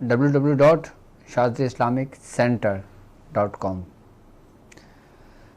www.shazliislamiccentre.com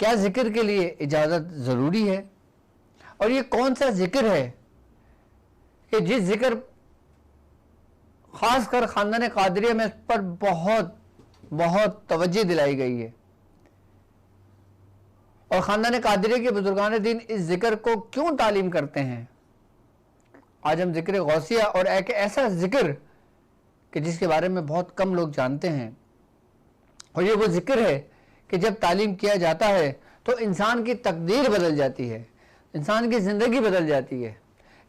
کیا ذکر کے لیے اجازت ضروری ہے؟ اور یہ کون سا ذکر ہے کہ جس ذکر خاص کر خاندان قادریہ میں اس پر بہت توجہ دلائی گئی ہے، اور خاندان قادریہ کے بزرگان دین اس ذکر کو کیوں تعلیم کرتے ہیں؟ آج ہم ذکر غوثیہ اور ایک ایسا ذکر کہ جس کے بارے میں بہت کم لوگ جانتے ہیں، اور یہ وہ ذکر ہے کہ جب تعلیم کیا جاتا ہے تو انسان کی تقدیر بدل جاتی ہے، انسان کی زندگی بدل جاتی ہے۔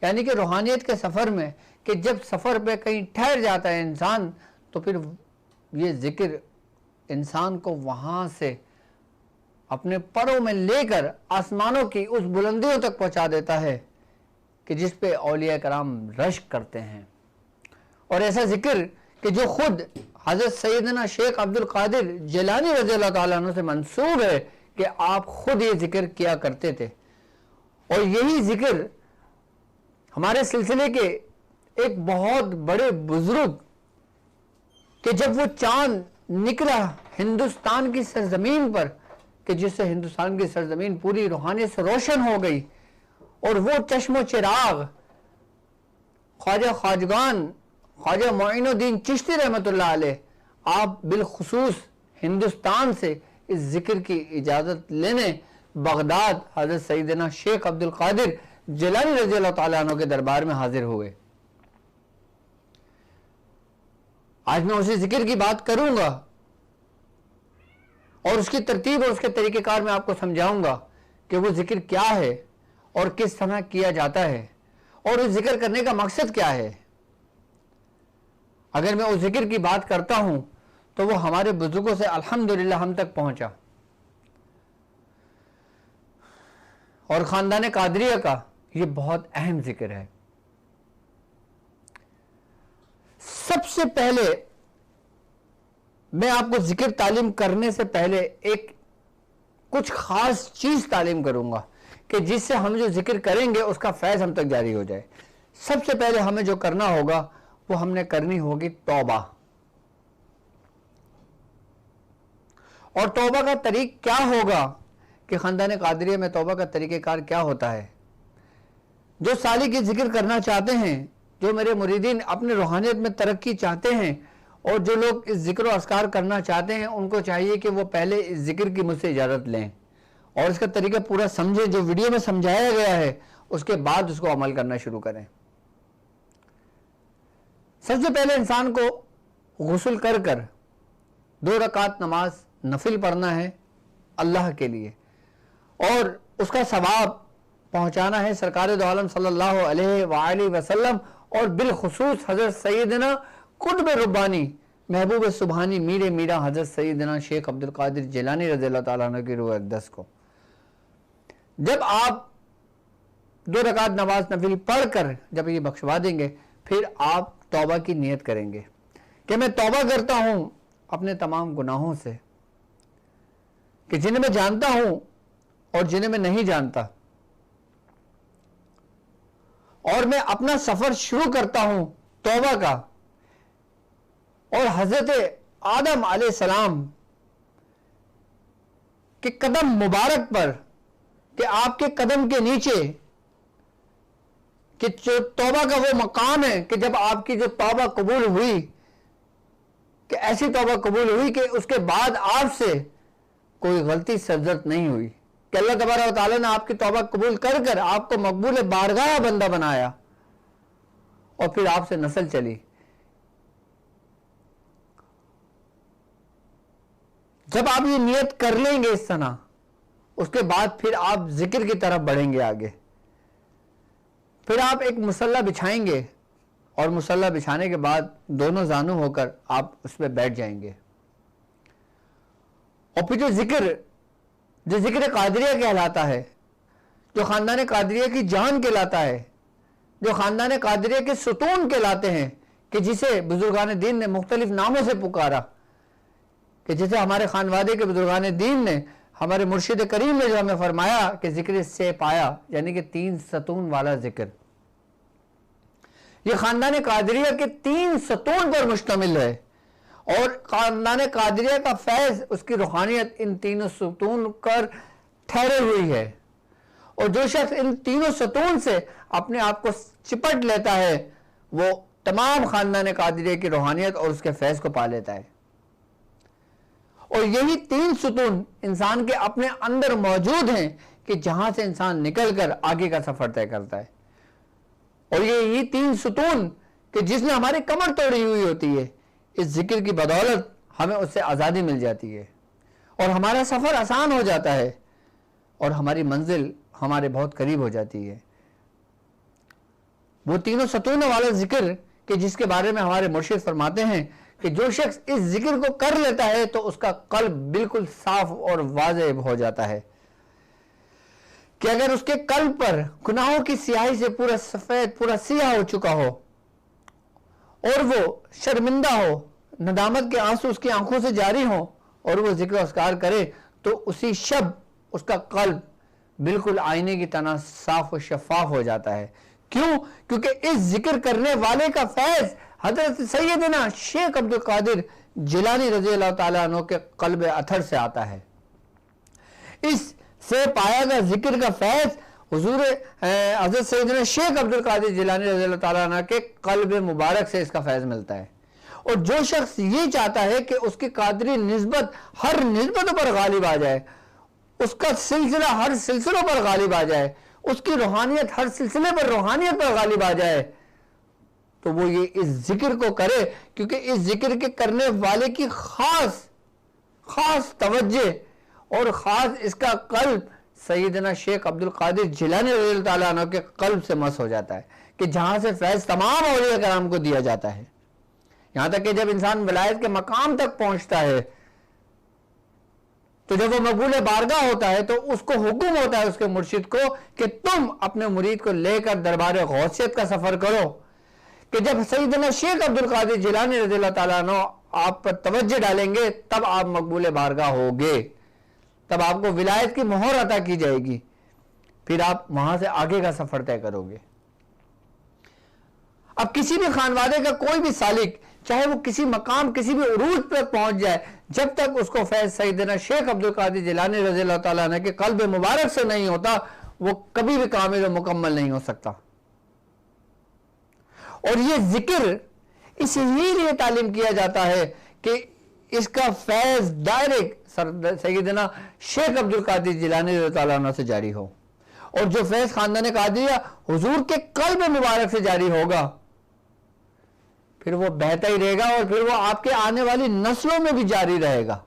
یعنی کہ روحانیت کے سفر میں کہ جب سفر پہ کہیں ٹھہر جاتا ہے انسان، تو پھر یہ ذکر انسان کو وہاں سے اپنے پروں میں لے کر آسمانوں کی اس بلندیوں تک پہنچا دیتا ہے کہ جس پہ اولیاء کرام رشک کرتے ہیں۔ اور ایسا ذکر کہ جو خود حضرت سیدنا شیخ عبد القادر جیلانی رضی اللہ تعالیٰ عنہ سے منسوب ہے کہ آپ خود یہ ذکر کیا کرتے تھے، اور یہی ذکر ہمارے سلسلے کے ایک بہت بڑے بزرگ کہ جب وہ چاند نکلا ہندوستان کی سرزمین پر کہ جس سے ہندوستان کی سرزمین پوری روحانیت سے روشن ہو گئی، اور وہ چشم و چراغ خواجہ خواجگان خواجہ معین الدین چشتی رحمۃ اللہ علیہ، آپ بالخصوص ہندوستان سے اس ذکر کی اجازت لینے بغداد حضرت سیدنا شیخ عبد القادر جیلانی رضی اللہ تعالیٰ عنہ کے دربار میں حاضر ہوئے۔ آج میں اسی ذکر کی بات کروں گا، اور اس کی ترتیب اور اس کے طریقہ کار میں آپ کو سمجھاؤں گا کہ وہ ذکر کیا ہے اور کس طرح کیا جاتا ہے، اور اس ذکر کرنے کا مقصد کیا ہے۔ اگر میں اس ذکر کی بات کرتا ہوں تو وہ ہمارے بزرگوں سے الحمدللہ ہم تک پہنچا، اور خاندان قادریہ کا یہ بہت اہم ذکر ہے۔ سب سے پہلے میں آپ کو ذکر تعلیم کرنے سے پہلے ایک کچھ خاص چیز تعلیم کروں گا کہ جس سے ہم جو ذکر کریں گے اس کا فیض ہم تک جاری ہو جائے۔ سب سے پہلے ہمیں جو کرنا ہوگا وہ ہم نے کرنی ہوگی توبہ۔ اور توبہ کا طریق کیا ہوگا کہ خاندان قادریہ میں توبہ کا طریقہ کار کیا ہوتا ہے؟ جو سالک کی ذکر کرنا چاہتے ہیں، جو میرے مریدین اپنے روحانیت میں ترقی چاہتے ہیں، اور جو لوگ اس ذکر و اذکار کرنا چاہتے ہیں، ان کو چاہیے کہ وہ پہلے اس ذکر کی مجھ سے اجازت لیں اور اس کا طریقہ پورا سمجھیں، جو ویڈیو میں سمجھایا گیا ہے، اس کے بعد اس کو عمل کرنا شروع کریں۔ سب سے پہلے انسان کو غسل کر 2 رکعت نماز نفل پڑھنا ہے اللہ کے لیے، اور اس کا ثواب پہنچانا ہے سرکار دو عالم صلی اللہ علیہ وآلہ وسلم، اور بالخصوص حضرت سیدنا قطب ربانی محبوب سبحانی میر میرا حضرت سیدنا شیخ عبد القادر جیلانی رضی اللہ تعالیٰ عنہ کی روح اقدس کو۔ جب آپ 2 رکعت نماز نفل پڑھ کر جب یہ بخشوا دیں گے، پھر آپ توبہ کی نیت کریں گے کہ میں توبہ کرتا ہوں اپنے تمام گناہوں سے، کہ جنہیں میں جانتا ہوں اور جنہیں میں نہیں جانتا، اور میں اپنا سفر شروع کرتا ہوں توبہ کا، اور حضرت آدم علیہ السلام کے قدم مبارک پر کہ آپ کے قدم کے نیچے کہ جو توبہ کا وہ مقام ہے کہ جب آپ کی جو توبہ قبول ہوئی، کہ ایسی توبہ قبول ہوئی کہ اس کے بعد آپ سے کوئی غلطی سرزد نہیں ہوئی، کہ اللہ تبارک و تعالیٰ نے آپ کی توبہ قبول کر آپ کو مقبول بارگاہ بندہ بنایا، اور پھر آپ سے نسل چلی۔ جب آپ یہ نیت کر لیں گے اس طرح، اس کے بعد پھر آپ ذکر کی طرف بڑھیں گے آگے۔ پھر آپ ایک مصلی بچھائیں گے، اور مصلی بچھانے کے بعد دونوں زانو ہو کر آپ اس پہ بیٹھ جائیں گے، اور پھر جو ذکر قادریہ کہلاتا ہے، جو خاندان قادریہ کی جان کہلاتا ہے، جو خاندان قادریہ کے ستون کہلاتے ہیں، کہ جسے بزرگان دین نے مختلف ناموں سے پکارا، کہ جسے ہمارے خانوادے کے بزرگان دین نے، ہمارے مرشد کریم نے جو ہمیں فرمایا کہ ذکر سے پایا، یعنی کہ 3 ستون والا ذکر۔ یہ خاندان قادریہ کے 3 ستون پر مشتمل ہے، اور خاندان قادریہ کا فیض، اس کی روحانیت ان 3 ستون پر ٹھہرے ہوئی ہے، اور جو شخص ان تینوں ستون سے اپنے آپ کو چپٹ لیتا ہے وہ تمام خاندان قادریہ کی روحانیت اور اس کے فیض کو پا لیتا ہے۔ اور یہی تین ستون انسان کے اپنے اندر موجود ہیں کہ جہاں سے انسان نکل کر آگے کا سفر طے کرتا ہے، اور یہی تین ستون کہ جس نے ہماری کمر توڑی ہوئی ہوتی ہے، اس ذکر کی بدولت ہمیں اس سے آزادی مل جاتی ہے اور ہمارا سفر آسان ہو جاتا ہے اور ہماری منزل ہمارے بہت قریب ہو جاتی ہے۔ وہ تینوں ستونوں والا ذکر کہ جس کے بارے میں ہمارے مرشد فرماتے ہیں کہ جو شخص اس ذکر کو کر لیتا ہے تو اس کا قلب بالکل صاف اور واضح ہو جاتا ہے کہ اگر اس کے قلب پر گناہوں کی سیاہی سے پورا سفید پورا سیاہ ہو چکا ہو اور وہ شرمندہ ہو، ندامت کے آنسو اس کی آنکھوں سے جاری ہوں اور وہ ذکر و اذکار کرے تو اسی شب اس کا قلب بالکل آئینے کی طرح صاف و شفاف ہو جاتا ہے۔ کیوں؟ کیونکہ اس ذکر کرنے والے کا فیض حضرت سیدنا شیخ عبد القادر جیلانی رضی اللہ تعالیٰ عنہ کے قلب اطہر سے آتا ہے۔ اس سے پایا گیا ذکر کا فیض حضور حضرت سیدنا شیخ عبد القادر جیلانی رضی اللہ تعالیٰ عنہ کے قلب مبارک سے اس کا فیض ملتا ہے۔ اور جو شخص یہ چاہتا ہے کہ اس کی قادری نسبت ہر نسبتوں پر غالب آ جائے، اس کا سلسلہ ہر سلسلوں پر غالب آ جائے، اس کی روحانیت ہر سلسلے پر روحانیت پر غالب آ جائے، تو وہ یہ اس ذکر کو کرے، کیونکہ اس ذکر کے کرنے والے کی خاص توجہ اور خاص اس کا قلب سیدنا شیخ عبد القادر جیلانی رضی اللہ تعالیٰ عنہ کے قلب سے مس ہو جاتا ہے کہ جہاں سے فیض تمام اولیاء کرام کو دیا جاتا ہے۔ یہاں تک کہ جب انسان ولایت کے مقام تک پہنچتا ہے تو جب وہ مقبول بارگاہ ہوتا ہے تو اس کو حکم ہوتا ہے اس کے مرشد کو کہ تم اپنے مرید کو لے کر دربار غوثیت کا سفر کرو، کہ جب سیدنا شیخ عبد القادر جیلانی رضی اللہ تعالیٰ عنہ آپ پر توجہ ڈالیں گے تب آپ مقبول بارگاہ ہوگے، تب آپ کو ولایت کی مہر عطا کی جائے گی، پھر آپ وہاں سے آگے کا سفر طے کرو گے۔ اب کسی بھی خانوادے کا کوئی بھی سالک چاہے وہ کسی مقام کسی بھی عروج پر پہنچ جائے، جب تک اس کو فیض سیدنا شیخ عبد القادر جیلانی رضی اللہ تعالیٰ عنہ کے قلب مبارک سے نہیں ہوتا وہ کبھی بھی کامل و مکمل نہیں ہو سکتا۔ اور یہ ذکر اسی لیے تعلیم کیا جاتا ہے کہ اس کا فیض ڈائریکٹ سیدنا شیخ عبد القادر جیلانی رضی اللہ عنہ سے جاری ہو، اور جو فیض خاندان قادریہ حضور کے قلب مبارک سے جاری ہوگا پھر وہ بہتا ہی رہے گا اور پھر وہ آپ کے آنے والی نسلوں میں بھی جاری رہے گا۔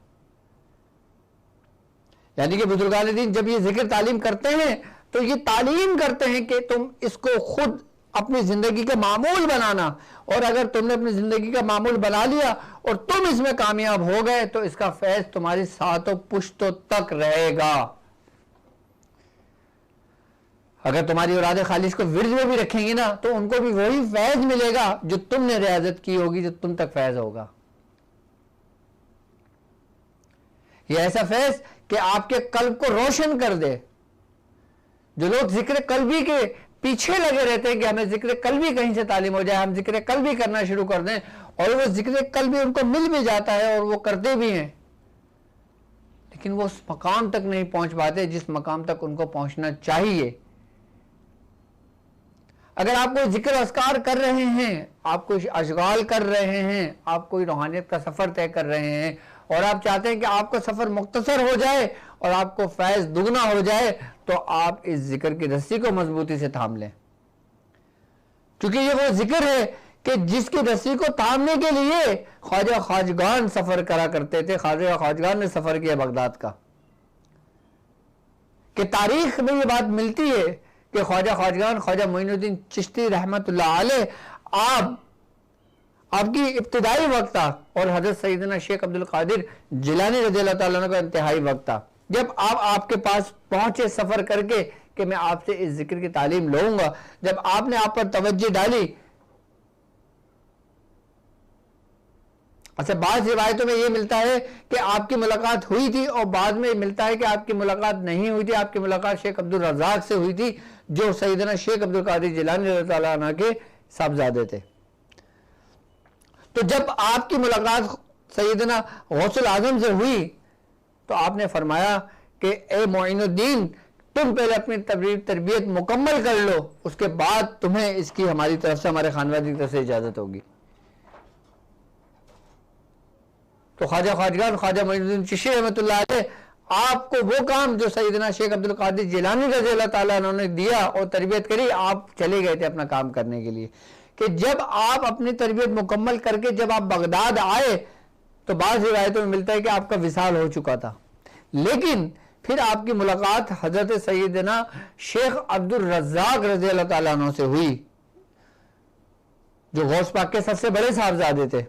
یعنی کہ بزرگان دین جب یہ ذکر تعلیم کرتے ہیں تو یہ تعلیم کرتے ہیں کہ تم اس کو خود اپنی زندگی کا معمول بنانا، اور اگر تم نے اپنی زندگی کا معمول بنا لیا اور تم اس میں کامیاب ہو گئے تو اس کا فیض تمہاری ساتوں پشتوں تک رہے گا۔ اگر تمہاری اولاد خالص کو ورد میں بھی رکھیں گی نا تو ان کو بھی وہی فیض ملے گا جو تم نے ریاضت کی ہوگی، جو تم تک فیض ہوگا۔ یہ ایسا فیض کہ آپ کے قلب کو روشن کر دے۔ جو لوگ ذکر قلبی کے پیچھے لگے رہتے ہیں کہ ہمیں ذکر قلبی کہیں سے تعلیم ہو جائے، ہم ذکر قلبی کرنا شروع کر دیں، اور وہ ذکر قلبی ان کو مل بھی جاتا ہے اور وہ کرتے بھی ہیں، لیکن وہ اس مقام تک نہیں پہنچ پاتے جس مقام تک ان کو پہنچنا چاہیے۔ اگر آپ کوئی ذکر اذکار کر رہے ہیں، آپ کوئی اشغال کر رہے ہیں، آپ کوئی روحانیت کا سفر طے کر رہے ہیں اور آپ چاہتے ہیں کہ آپ کا سفر مختصر ہو جائے اور آپ کو فیض دگنا ہو جائے تو آپ اس ذکر کی رسی کو مضبوطی سے تھام لیں، کیونکہ یہ وہ ذکر ہے کہ جس کی رسی کو تھامنے کے لیے خواجہ خواجگان سفر کرا کرتے تھے۔ خواجہ خواجگان نے سفر کیا بغداد کا، کہ تاریخ میں یہ بات ملتی ہے کہ خواجہ خواجگان خواجہ معین الدین چشتی رحمت اللہ علیہ آپ کی ابتدائی وقت تھا اور حضرت سیدنا شیخ عبد القادر جیلانی رضی اللہ تعالیٰ عنہ کا انتہائی وقت تھا، جب آپ کے پاس پہنچے سفر کر کے کہ میں آپ سے اس ذکر کی تعلیم لوں گا، جب آپ نے آپ پر توجہ ڈالی۔ اچھا، بعض روایتوں میں یہ ملتا ہے کہ آپ کی ملاقات ہوئی تھی اور بعد میں ملتا ہے کہ آپ کی ملاقات نہیں ہوئی تھی، آپ کی ملاقات شیخ عبد الرزاق سے ہوئی تھی جو سیدنا شیخ عبد القادر جیلانی رضی اللہ عنہ کے صاحبزادے تھے۔ تو جب آپ کی ملاقات سیدنا غوث العظم سے ہوئی تو آپ نے فرمایا کہ اے معین الدین تم پہلے اپنی تربیت مکمل کر لو، اس کے بعد تمہیں اس کی ہماری طرف سے، ہمارے خانوادی کی طرف سے اجازت ہوگی۔ تو خواجہ خواجگان خواجہ معین الدین چشتی رحمۃ اللہ علیہ آپ کو وہ کام جو سیدنا شیخ عبد القادر جیلانی رضی اللہ تعالیٰ عنہ نے دیا اور تربیت کری، آپ چلے گئے تھے اپنا کام کرنے کے لیے، کہ جب آپ اپنی تربیت مکمل کر کے جب آپ بغداد آئے تو بعض روایتوں میں ملتا ہے کہ آپ کا وصال ہو چکا تھا، لیکن پھر آپ کی ملاقات حضرت سیدنا شیخ عبد الرزاق رضی اللہ تعالیٰ عنہ سے ہوئی، جو غوث پاک کے سب سے بڑے صاحبزادے تھے۔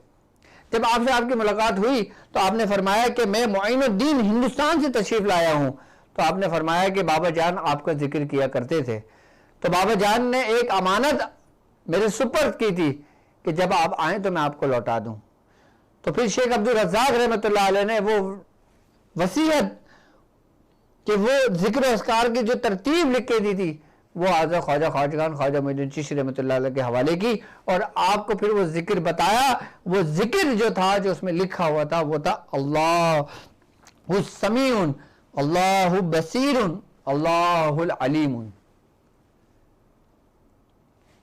جب آپ سے آپ کی ملاقات ہوئی تو آپ نے فرمایا کہ میں معین الدین ہندوستان سے تشریف لایا ہوں، تو آپ نے فرمایا کہ بابا جان آپ کا ذکر کیا کرتے تھے، تو بابا جان نے ایک امانت میرے سپرد کی تھی کہ جب آپ آئیں تو میں آپ کو لوٹا دوں۔ تو پھر شیخ عبد الرزاق رحمۃ اللہ علیہ نے وہ وصیت کہ وہ ذکر و اذکار کی جو ترتیب لکھ کے دی تھی وہ حضرت خواجہ خواجگان خواجہ معین الدین چشتی رحمۃ اللہ علیہ کے حوالے کی، اور آپ کو پھر وہ ذکر بتایا۔ وہ ذکر جو تھا، جو اس میں لکھا ہوا تھا، وہ تھا اللہ السمیع، اللہ بصیر، اللہ العلیم۔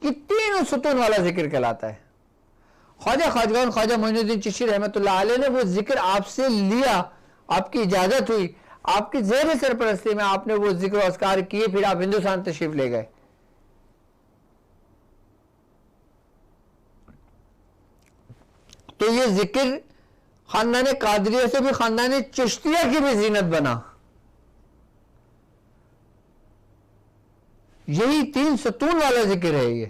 یہ تینوں ستون والا ذکر کہلاتا ہے۔ خواجہ خواجگان خواجہ معین الدین چشتی رحمۃ اللہ علیہ نے وہ ذکر آپ سے لیا، آپ کی اجازت ہوئی، آپ کی زیر سرپرستی میں آپ نے وہ ذکر و اذکار کیے، پھر آپ ہندوستان تشریف لے گئے۔ تو یہ ذکر خاندان قادریہ سے بھی خاندان چشتیہ کی بھی زینت بنا۔ یہی تین ستون والا ذکر ہے یہ۔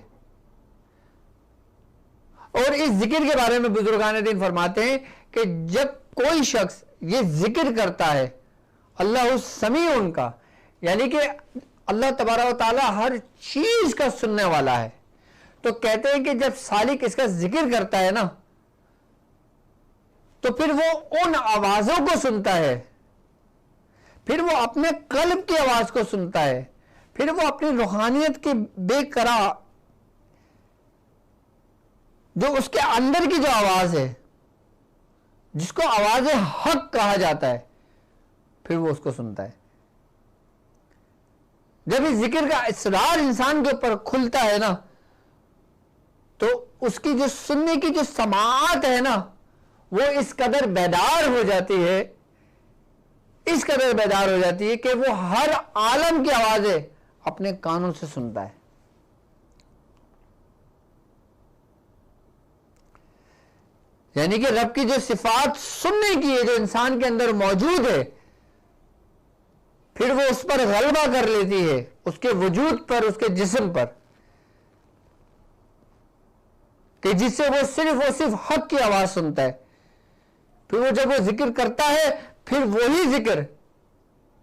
اور اس ذکر کے بارے میں بزرگان دین فرماتے ہیں کہ جب کوئی شخص یہ ذکر کرتا ہے اللہ السمیع ان کا، یعنی کہ اللہ تبارک و تعالی ہر چیز کا سننے والا ہے، تو کہتے ہیں کہ جب سالک اس کا ذکر کرتا ہے نا تو پھر وہ ان آوازوں کو سنتا ہے، پھر وہ اپنے قلب کی آواز کو سنتا ہے، پھر وہ اپنی روحانیت کی بے قرار جو اس کے اندر کی جو آواز ہے، جس کو آواز حق کہا جاتا ہے، پھر وہ اس کو سنتا ہے۔ جب اس ذکر کا اسرار انسان کے اوپر کھلتا ہے نا تو اس کی جو سننے کی جو سماعت ہے نا وہ اس قدر بیدار ہو جاتی ہے، اس قدر بیدار ہو جاتی ہے کہ وہ ہر عالم کی آوازیں اپنے کانوں سے سنتا ہے۔ یعنی کہ رب کی جو صفات سننے کی ہے جو انسان کے اندر موجود ہے، پھر وہ اس پر غلبہ کر لیتی ہے، اس کے وجود پر، اس کے جسم پر، کہ جس سے وہ صرف حق کی آواز سنتا ہے۔ پھر وہ جب وہ ذکر کرتا ہے، پھر وہی ذکر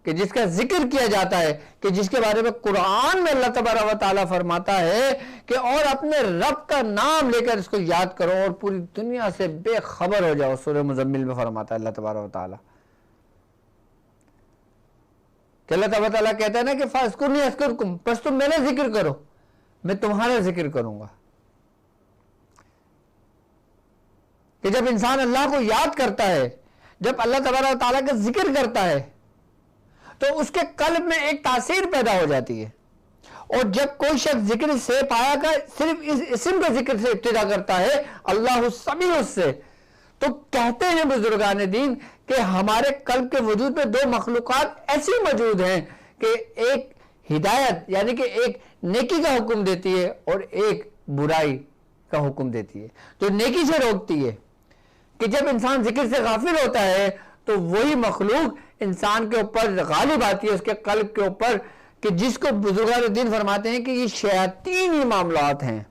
کہ جس کا ذکر کیا جاتا ہے، کہ جس کے بارے میں قرآن میں اللہ تبارک و تعالیٰ فرماتا ہے کہ اور اپنے رب کا نام لے کر اس کو یاد کرو اور پوری دنیا سے بے خبر ہو جاؤ، سورہ مزمل میں فرماتا ہے اللہ تبارک و تعالیٰ کہ اللہ تبارک و تعالیٰ کہتا ہے نا کہ فاذکرنی اذکرکم، بس تم میرا ذکر کرو میں تمہارا ذکر کروں گا۔ کہ جب انسان اللہ کو یاد کرتا ہے، جب اللہ تبارک و تعالیٰ کا ذکر کرتا ہے تو اس کے قلب میں ایک تاثیر پیدا ہو جاتی ہے، اور جب کوئی شخص ذکر سے پایا کر صرف اس اسم کے ذکر سے ابتدا کرتا ہے اللہ السمیع سے، تو کہتے ہیں بزرگان دین کہ ہمارے قلب کے وجود میں دو مخلوقات ایسی موجود ہیں کہ ایک ہدایت یعنی کہ ایک نیکی کا حکم دیتی ہے اور ایک برائی کا حکم دیتی ہے، جو نیکی سے روکتی ہے۔ کہ جب انسان ذکر سے غافل ہوتا ہے تو وہی مخلوق انسان کے اوپر غالب آتی ہے، اس کے قلب کے اوپر، کہ جس کو بزرگان دین فرماتے ہیں کہ یہ شیاطینی معاملات ہیں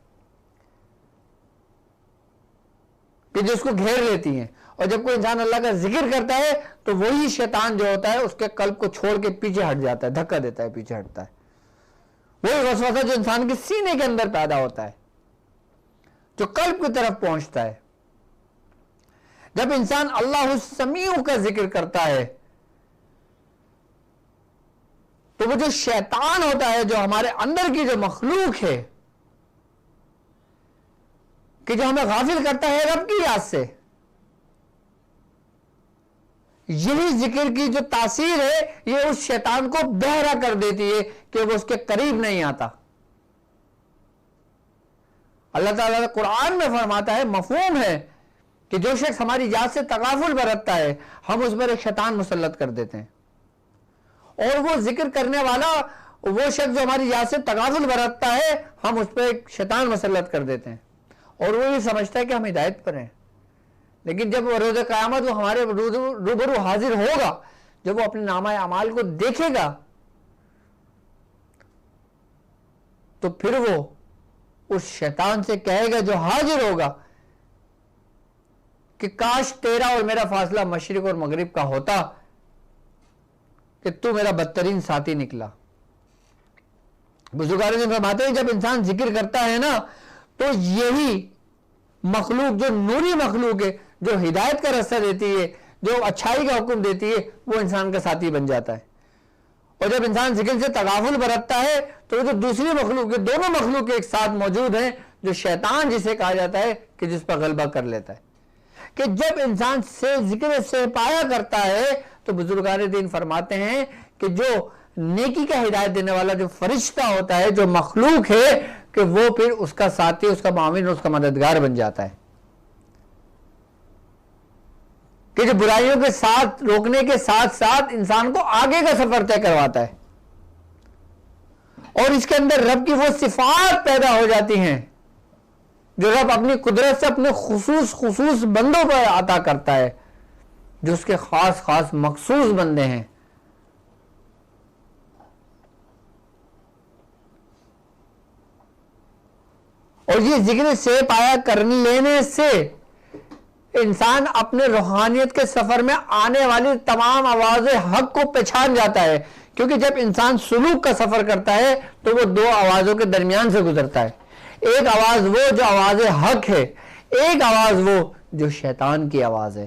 کہ جو اس کو گھیر لیتی ہیں، اور جب کوئی انسان اللہ کا ذکر کرتا ہے تو وہی شیطان جو ہوتا ہے اس کے قلب کو چھوڑ کے پیچھے ہٹ جاتا ہے، دھکا دیتا ہے، پیچھے ہٹتا ہے۔ وہی وسوسہ جو انسان کے سینے کے اندر پیدا ہوتا ہے، جو قلب کی طرف پہنچتا ہے۔ جب انسان اللہ السمیع کا ذکر کرتا ہے تو وہ جو شیطان ہوتا ہے، جو ہمارے اندر کی جو مخلوق ہے کہ جو ہمیں غافل کرتا ہے رب کی یاد سے، یہی ذکر کی جو تاثیر ہے یہ اس شیطان کو بہرا کر دیتی ہے کہ وہ اس کے قریب نہیں آتا. اللہ تعالیٰ قرآن میں فرماتا ہے، مفہوم ہے کہ جو شخص ہماری ذات سے تغافل برتتا ہے ہم اس پر ایک شیطان مسلط کر دیتے ہیں، اور وہ ذکر کرنے والا وہ شخص جو ہماری ذات سے تغافل برتتا ہے ہم اس پہ ایک شیطان مسلط کر دیتے ہیں، اور وہ یہ سمجھتا ہے کہ ہم ہدایت پر ہیں. لیکن جب وہ روز قیامت وہ ہمارے روبرو حاضر ہوگا، جب وہ اپنے نامہ اعمال کو دیکھے گا تو پھر وہ اس شیطان سے کہے گا جو حاضر ہوگا کہ کاش تیرا اور میرا فاصلہ مشرق اور مغرب کا ہوتا کہ تو میرا بدترین ساتھی نکلا. بزرگان نے فرماتے ہیں جب انسان ذکر کرتا ہے نا تو یہی مخلوق جو نوری مخلوق ہے، جو ہدایت کا راستہ دیتی ہے، جو اچھائی کا حکم دیتی ہے، وہ انسان کا ساتھی بن جاتا ہے. اور جب انسان ذکر سے تغافل برتتا ہے تو جو دوسری مخلوق ہے، دونوں مخلوق ایک ساتھ موجود ہیں، جو شیطان جسے کہا جاتا ہے کہ جس پر غلبہ کر لیتا ہے. کہ جب انسان سے ذکر سے پایا کرتا ہے تو بزرگان دین فرماتے ہیں کہ جو نیکی کا ہدایت دینے والا جو فرشتہ ہوتا ہے، جو مخلوق ہے، کہ وہ پھر اس کا ساتھی، اس کا معاون، اس کا مددگار بن جاتا ہے. کہ جو برائیوں کے ساتھ روکنے کے ساتھ ساتھ انسان کو آگے کا سفر طے کرواتا ہے، اور اس کے اندر رب کی وہ صفات پیدا ہو جاتی ہیں جو رب اپنی قدرت سے اپنے خصوص بندوں پر عطا کرتا ہے، جو اس کے خاص مخصوص بندے ہیں. اور یہ ذکر سے پایا کر لینے سے انسان اپنے روحانیت کے سفر میں آنے والی تمام آواز حق کو پہچان جاتا ہے. کیونکہ جب انسان سلوک کا سفر کرتا ہے تو وہ دو آوازوں کے درمیان سے گزرتا ہے. ایک آواز وہ جو آواز حق ہے، ایک آواز وہ جو شیطان کی آواز ہے.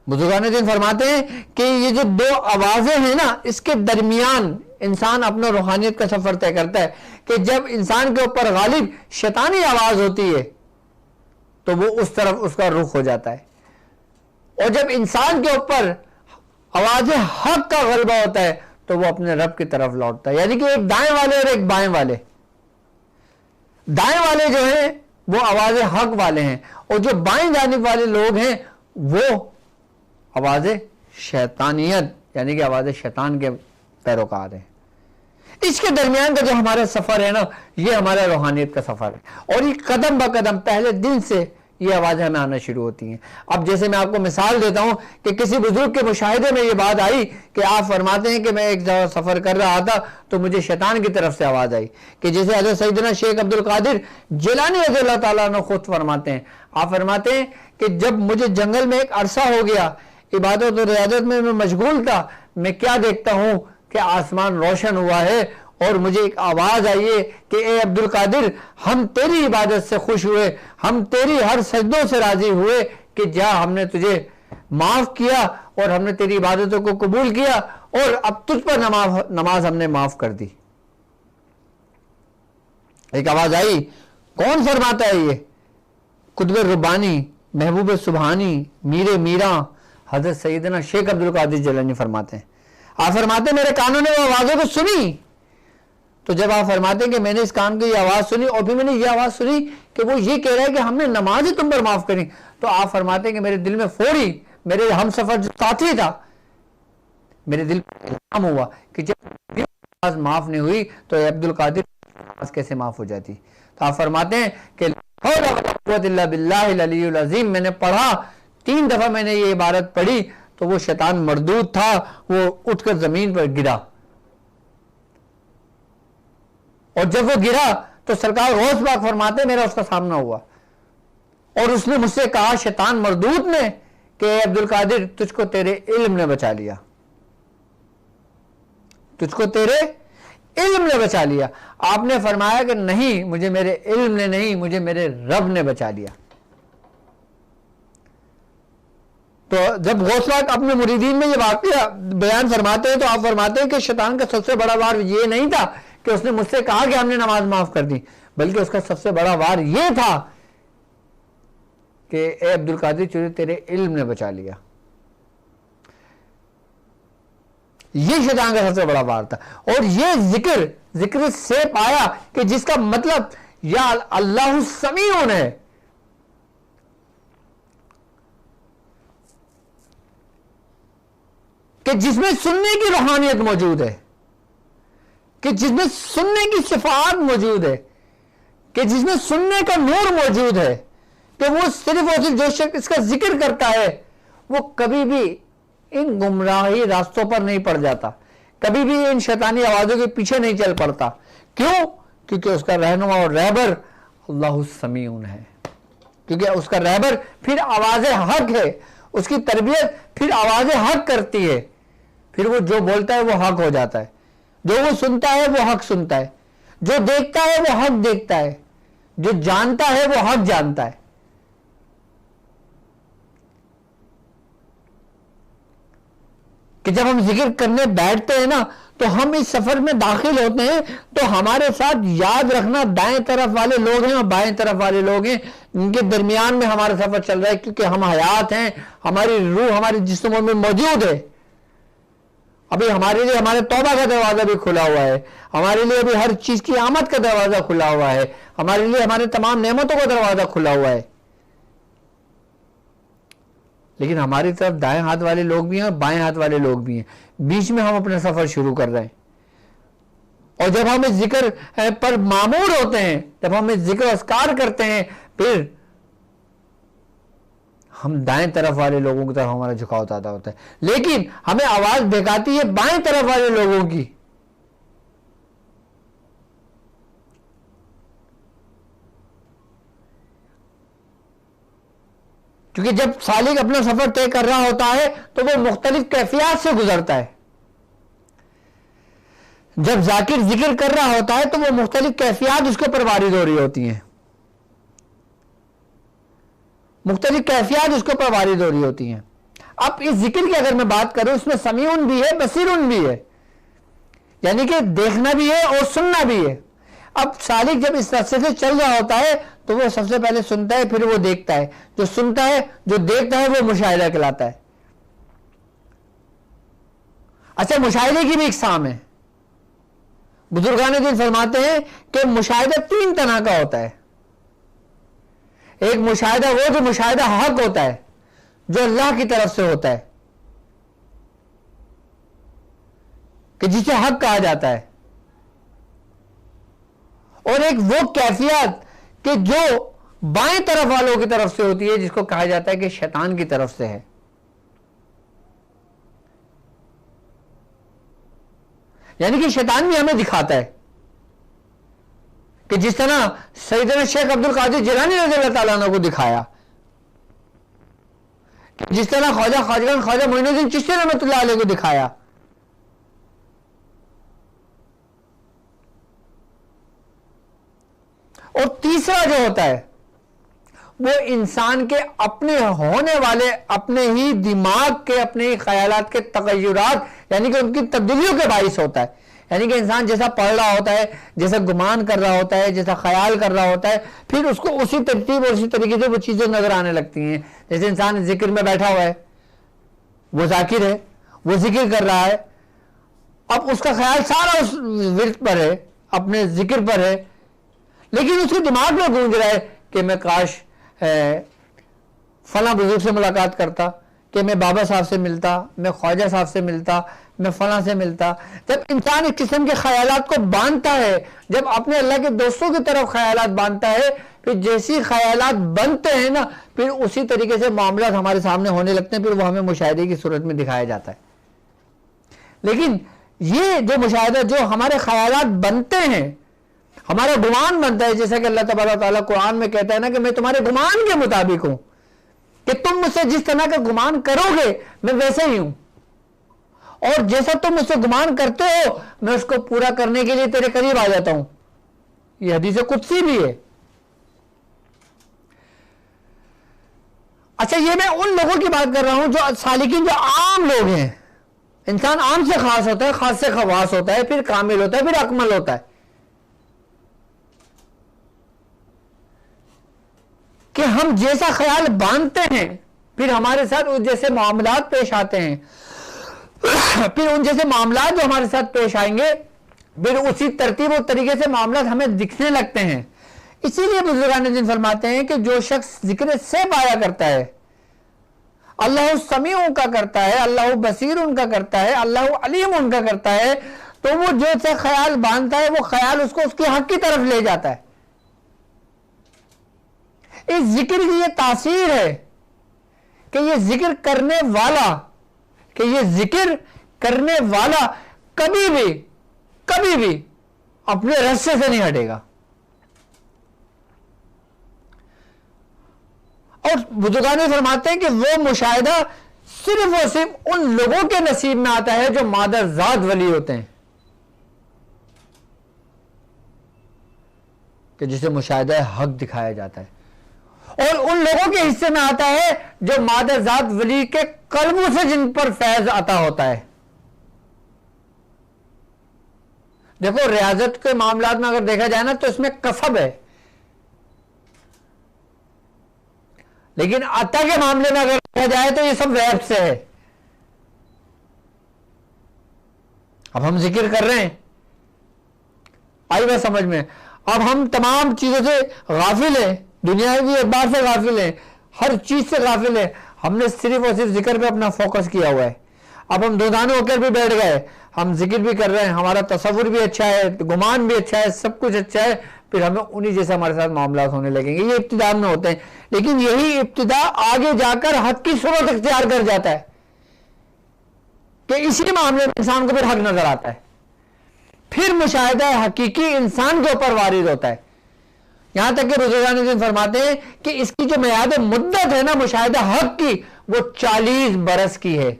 بزرگان دین فرماتے ہیں کہ یہ جو دو آوازیں ہیں نا، اس کے درمیان انسان اپنا روحانیت کا سفر طے کرتا ہے. کہ جب انسان کے اوپر غالب شیطانی آواز ہوتی ہے تو وہ اس طرف اس کا رخ ہو جاتا ہے، اور جب انسان کے اوپر آواز حق کا غلبہ ہوتا ہے تو وہ اپنے رب کی طرف لوٹتا ہے. یعنی کہ ایک دائیں والے اور ایک بائیں والے. دائیں والے جو ہیں وہ آواز حق والے ہیں، اور جو بائیں جانب والے لوگ ہیں وہ آواز شیطانیت یعنی کہ آواز شیطان کے پیروکار ہیں. اس کے درمیان کا جو ہمارا سفر ہے نا، یہ ہمارا روحانیت کا سفر ہے، اور یہ قدم با قدم پہلے دن سے یہ آوازیں ہمیں آنا شروع ہوتی ہیں. اب جیسے میں آپ کو مثال دیتا ہوں کہ کسی بزرگ کے مشاہدے میں یہ بات آئی کہ آپ فرماتے ہیں کہ میں ایک جگہ سفر کر رہا تھا تو مجھے شیطان کی طرف سے آواز آئی. کہ جیسے حضرت سیدنا شیخ عبد القادر جیلانی رضی اللہ تعالیٰ عنہ خود فرماتے ہیں، آپ فرماتے ہیں کہ جب مجھے جنگل میں ایک عرصہ ہو گیا، عبادت و ریاضت میں مشغول تھا، میں کیا دیکھتا ہوں کہ آسمان روشن ہوا ہے، اور مجھے ایک آواز آئی ہے کہ اے عبد القادر، ہم تیری عبادت سے خوش ہوئے، ہم تیری ہر سجدوں سے راضی ہوئے، کہ جا ہم نے تجھے معاف کیا اور ہم نے تیری عبادتوں کو قبول کیا، اور اب تجھ پر نماز ہم نے معاف کر دی. ایک آواز آئی. کون فرماتا ہے یہ؟ قطب ربانی، محبوب سبحانی، میر میراں حضرت سیدنا شیخ عبد القادر جیلانی فرماتے ہیں. آپ فرماتے ہیں میرے کانوں نے وہ آوازوں کو سنی. تو جب آپ فرماتے ہیں کہ میں نے اس کان کی یہ آواز سنی اور پھر میں نے یہ آواز سنی کہ وہ یہ کہہ رہا ہے کہ ہم نے نمازیں تم پر معاف کریں، تو آپ فرماتے ہیں کہ میرے دل میں فوری میرے ہم سفر جو ساتھی تھا، میرے دل پر الہام ہوا کہ جب نماز معاف نہیں ہوئی تو عبد القادر نماز کیسے معاف ہو جاتی. تو آپ فرماتے ہیں کہ لا حول ولا قوۃ الا باللہ العلی العظیم. میں نے پڑھا 3 دفعہ میں نے یہ عبارت پڑھی تو وہ شیطان مردود تھا، وہ اٹھ کر زمین پر گرا، اور جب وہ گرا تو سرکار غوث پاک فرماتے میرا اس کا سامنا ہوا، اور اس نے مجھ سے کہا شیطان مردود نے کہ اے عبد القادر تجھ کو تیرے علم نے بچا لیا، تجھ کو تیرے علم نے بچا لیا. آپ نے فرمایا کہ نہیں، مجھے میرے علم نے نہیں، مجھے میرے رب نے بچا لیا. تو جب غوث پاک اپنے مریدین میں یہ واقعہ بیان فرماتے ہیں تو آپ فرماتے ہیں کہ شیطان کا سب سے بڑا وار یہ نہیں تھا کہ اس نے مجھ سے کہا کہ ہم نے نماز معاف کر دی، بلکہ اس کا سب سے بڑا وار یہ تھا کہ شیطان نے مجھ سے کہا کہ ہم نے نماز معاف کر دی. بلکہ اس کا سب سے بڑا وار یہ تھا کہ اس نے مجھ سے کہا کہ ہم نے نماز معاف کر دی. بلکہ اس کا سب سے بڑا وار یہ تھا کہ اس نے مجھ سے کہا کہ ہم نے نماز معاف کر دی. کہ اے عبد القادر چودھری تیرے علم نے بچا لیا. یہ شیطان کا سب سے بڑا وار تھا. اور یہ ذکر سے پایا کہ جس کا مطلب یا اللہ السمیع ہے، کہ جس میں سننے کی روحانیت موجود ہے، کہ جس میں سننے کی صفات موجود ہے، کہ جس میں سننے کا نور موجود ہے، کہ وہ صرف اور صرف جو شخص اس کا ذکر کرتا ہے وہ کبھی بھی ان گمراہی راستوں پر نہیں پڑ جاتا، کبھی بھی ان شیطانی آوازوں کے پیچھے نہیں چل پڑتا. کیوں؟ کیونکہ اس کا رہنما اور رہبر اللہ السمیع ہے. کیونکہ اس کا رہبر پھر آواز حق ہے، اس کی تربیت پھر آواز حق کرتی ہے، پھر وہ جو بولتا ہے وہ حق ہو جاتا ہے، جو وہ سنتا ہے وہ حق سنتا ہے، جو دیکھتا ہے وہ حق دیکھتا ہے، جو جانتا ہے وہ حق جانتا ہے. کہ جب ہم ذکر کرنے بیٹھتے ہیں نا تو ہم اس سفر میں داخل ہوتے ہیں تو ہمارے ساتھ یاد رکھنا دائیں طرف والے لوگ ہیں اور بائیں طرف والے لوگ ہیں، ان کے درمیان میں ہمارا سفر چل رہا ہے، کیونکہ ہم حیات ہیں، ہماری روح ہمارے جسموں میں موجود ہے. ابھی ہمارے لیے ہمارے توبہ کا دروازہ بھی کھلا ہوا ہے، ہمارے لیے ابھی ہر چیز کی آمد کا دروازہ کھلا ہوا ہے، ہمارے لیے ہمارے تمام نعمتوں کا دروازہ کھلا ہوا ہے. لیکن ہماری طرف دائیں ہاتھ والے لوگ بھی ہیں اور بائیں ہاتھ والے لوگ بھی ہیں، بیچ میں ہم اپنا سفر شروع کر رہے ہیں. اور جب ہم اس ذکر پر معمور ہوتے ہیں، جب ہم اس ذکر اذکار کرتے ہیں، پھر ہم دائیں طرف والے لوگوں کی طرف ہمارا جھکاؤ زیادہ ہوتا ہے، لیکن ہمیں آواز بہکاتی ہے بائیں طرف والے لوگوں کی. کیونکہ جب سالک اپنا سفر طے کر رہا ہوتا ہے تو وہ مختلف کیفیات سے گزرتا ہے. جب ذاکر ذکر کر رہا ہوتا ہے تو وہ مختلف کیفیات اس کے اوپر وارد ہو رہی ہوتی ہیں، مختلف کیفیات اس کے اوپر وارد ہو رہی ہوتی ہیں. اب اس ذکر کی اگر میں بات کروں، اس میں سمیعن بھی ہے، بصیرن بھی ہے، یعنی کہ دیکھنا بھی ہے اور سننا بھی ہے. اب سالک جب اس راستے سے چل رہا ہوتا ہے تو وہ سب سے پہلے سنتا ہے، پھر وہ دیکھتا ہے. جو سنتا ہے، جو دیکھتا ہے، وہ مشاہدہ کہلاتا ہے. اچھا، مشاہدے کی بھی اقسام ہے. بزرگان دین فرماتے ہیں کہ مشاہدہ 3 طرح کا ہوتا ہے. ایک مشاہدہ وہ جو مشاہدہ حق ہوتا ہے، جو اللہ کی طرف سے ہوتا ہے، کہ جسے حق کہا جاتا ہے. اور ایک وہ کیفیت کہ جو بائیں طرف والوں کی طرف سے ہوتی ہے، جس کو کہا جاتا ہے کہ شیطان کی طرف سے ہے. یعنی کہ شیطان بھی ہمیں دکھاتا ہے کہ جس طرح سیدنا شیخ عبد القادر جیلانی رضی اللہ تعالیٰ عنہ کو دکھایا، جس طرح خواجہ معین الدین چشتی رحمۃ اللہ علیہ کو دکھایا. اور تیسرا جو ہوتا ہے وہ انسان کے اپنے ہونے والے، اپنے ہی دماغ کے، اپنے ہی خیالات کے تغیرات، یعنی کہ ان کی تبدیلیوں کے باعث ہوتا ہے. یعنی کہ انسان جیسا پڑھ رہا ہوتا ہے، جیسا گمان کر رہا ہوتا ہے، جیسا خیال کر رہا ہوتا ہے، پھر اس کو اسی ترتیب اور اسی طریقے سے وہ چیزیں نظر آنے لگتی ہیں. جیسے انسان ذکر میں بیٹھا ہوا ہے، وہ ذاکر ہے، وہ ذکر کر رہا ہے، اب اس کا خیال سارا اس ورد پر ہے، اپنے ذکر پر ہے، لیکن اس کے دماغ میں گونج رہا ہے کہ میں کاش فلاں بزرگ سے ملاقات کرتا، کہ میں بابا صاحب سے ملتا، میں خواجہ صاحب سے ملتا، میں فلاں سے ملتا. جب انسان اس قسم کے خیالات کو باندھتا ہے، جب اپنے اللہ کے دوستوں کی طرف خیالات باندھتا ہے، پھر جیسی خیالات بنتے ہیں نا، پھر اسی طریقے سے معاملات ہمارے سامنے ہونے لگتے ہیں، پھر وہ ہمیں مشاہدے کی صورت میں دکھایا جاتا ہے. لیکن یہ جو مشاہدہ، جو ہمارے خیالات بنتے ہیں، ہمارا گمان بنتا ہے، جیسا کہ اللہ تبارک و تعالیٰ قرآن میں کہتا ہے نا کہ میں تمہارے گمان کے مطابق ہوں، کہ تم مجھ سے جس طرح کا گمان کرو گے میں ویسے ہی ہوں، اور جیسا تم مجھ سے گمان کرتے ہو میں اس کو پورا کرنے کے لیے تیرے قریب آ جاتا ہوں. یہ حدیث قدسی بھی ہے. اچھا، یہ میں ان لوگوں کی بات کر رہا ہوں جو سالکین، جو عام لوگ ہیں. انسان عام سے خاص ہوتا ہے، خاص سے خواص ہوتا ہے، پھر کامل ہوتا ہے، پھر اکمل ہوتا ہے. کہ ہم جیسا خیال باندھتے ہیں پھر ہمارے ساتھ اس جیسے معاملات پیش آتے ہیں، پھر ان جیسے معاملات جو ہمارے ساتھ پیش آئیں گے پھر اسی ترتیب اور طریقے سے معاملات ہمیں دکھنے لگتے ہیں۔ اسی لیے بزرگان دین فرماتے ہیں کہ جو شخص ذکر سے پایا کرتا ہے، اللہ سمیع ان کا کرتا ہے، اللہ بصیر ان کا کرتا ہے، اللہ علیم ان کا کرتا ہے، تو وہ جو سے خیال باندھتا ہے وہ خیال اس کو اس کے حق کی طرف لے جاتا ہے۔ اس ذکر کی یہ تاثیر ہے کہ یہ ذکر کرنے والا کبھی بھی اپنے رستے سے نہیں ہٹے گا۔ اور بزرگان فرماتے ہیں کہ وہ مشاہدہ صرف اور صرف ان لوگوں کے نصیب میں آتا ہے جو مادر ذات ولی ہوتے ہیں، کہ جسے مشاہدہ حق دکھایا جاتا ہے، اور ان لوگوں کے حصے میں آتا ہے جو مادر ذات ولی کے قلبوں سے جن پر فیض عطا ہوتا ہے۔ دیکھو ریاضت کے معاملات میں اگر دیکھا جائے نا تو اس میں کسب ہے، لیکن عطا کے معاملے میں اگر دیکھا جائے تو یہ سب غیب سے ہے۔ اب ہم ذکر کر رہے ہیں، آئی بات سمجھ میں؟ اب ہم تمام چیزوں سے غافل ہیں، دنیاوی اعتبار سے غافل ہیں، ہر چیز سے غافل ہیں، ہم نے صرف اور صرف ذکر پہ اپنا فوکس کیا ہوا ہے۔ اب ہم دودانے ہو کر بھی بیٹھ گئے، ہم ذکر بھی کر رہے ہیں، ہمارا تصور بھی اچھا ہے، گمان بھی اچھا ہے، سب کچھ اچھا ہے، پھر ہمیں انہی جیسے ہمارے ساتھ معاملات ہونے لگیں گے۔ یہ ابتدا میں ہوتے ہیں، لیکن یہی ابتدا آگے جا کر حق کی صورت اختیار کر جاتا ہے کہ اسی معاملے میں انسان کو پھر حق نظر آتا ہے، پھر مشاہدہ حقیقی انسان کے اوپر وارد ہوتا ہے۔ یہاں تک کہ بزرگان دین فرماتے ہیں کہ اس کی جو میعاد مدت ہے نا مشاہدہ حق کی، وہ 40 برس کی ہے۔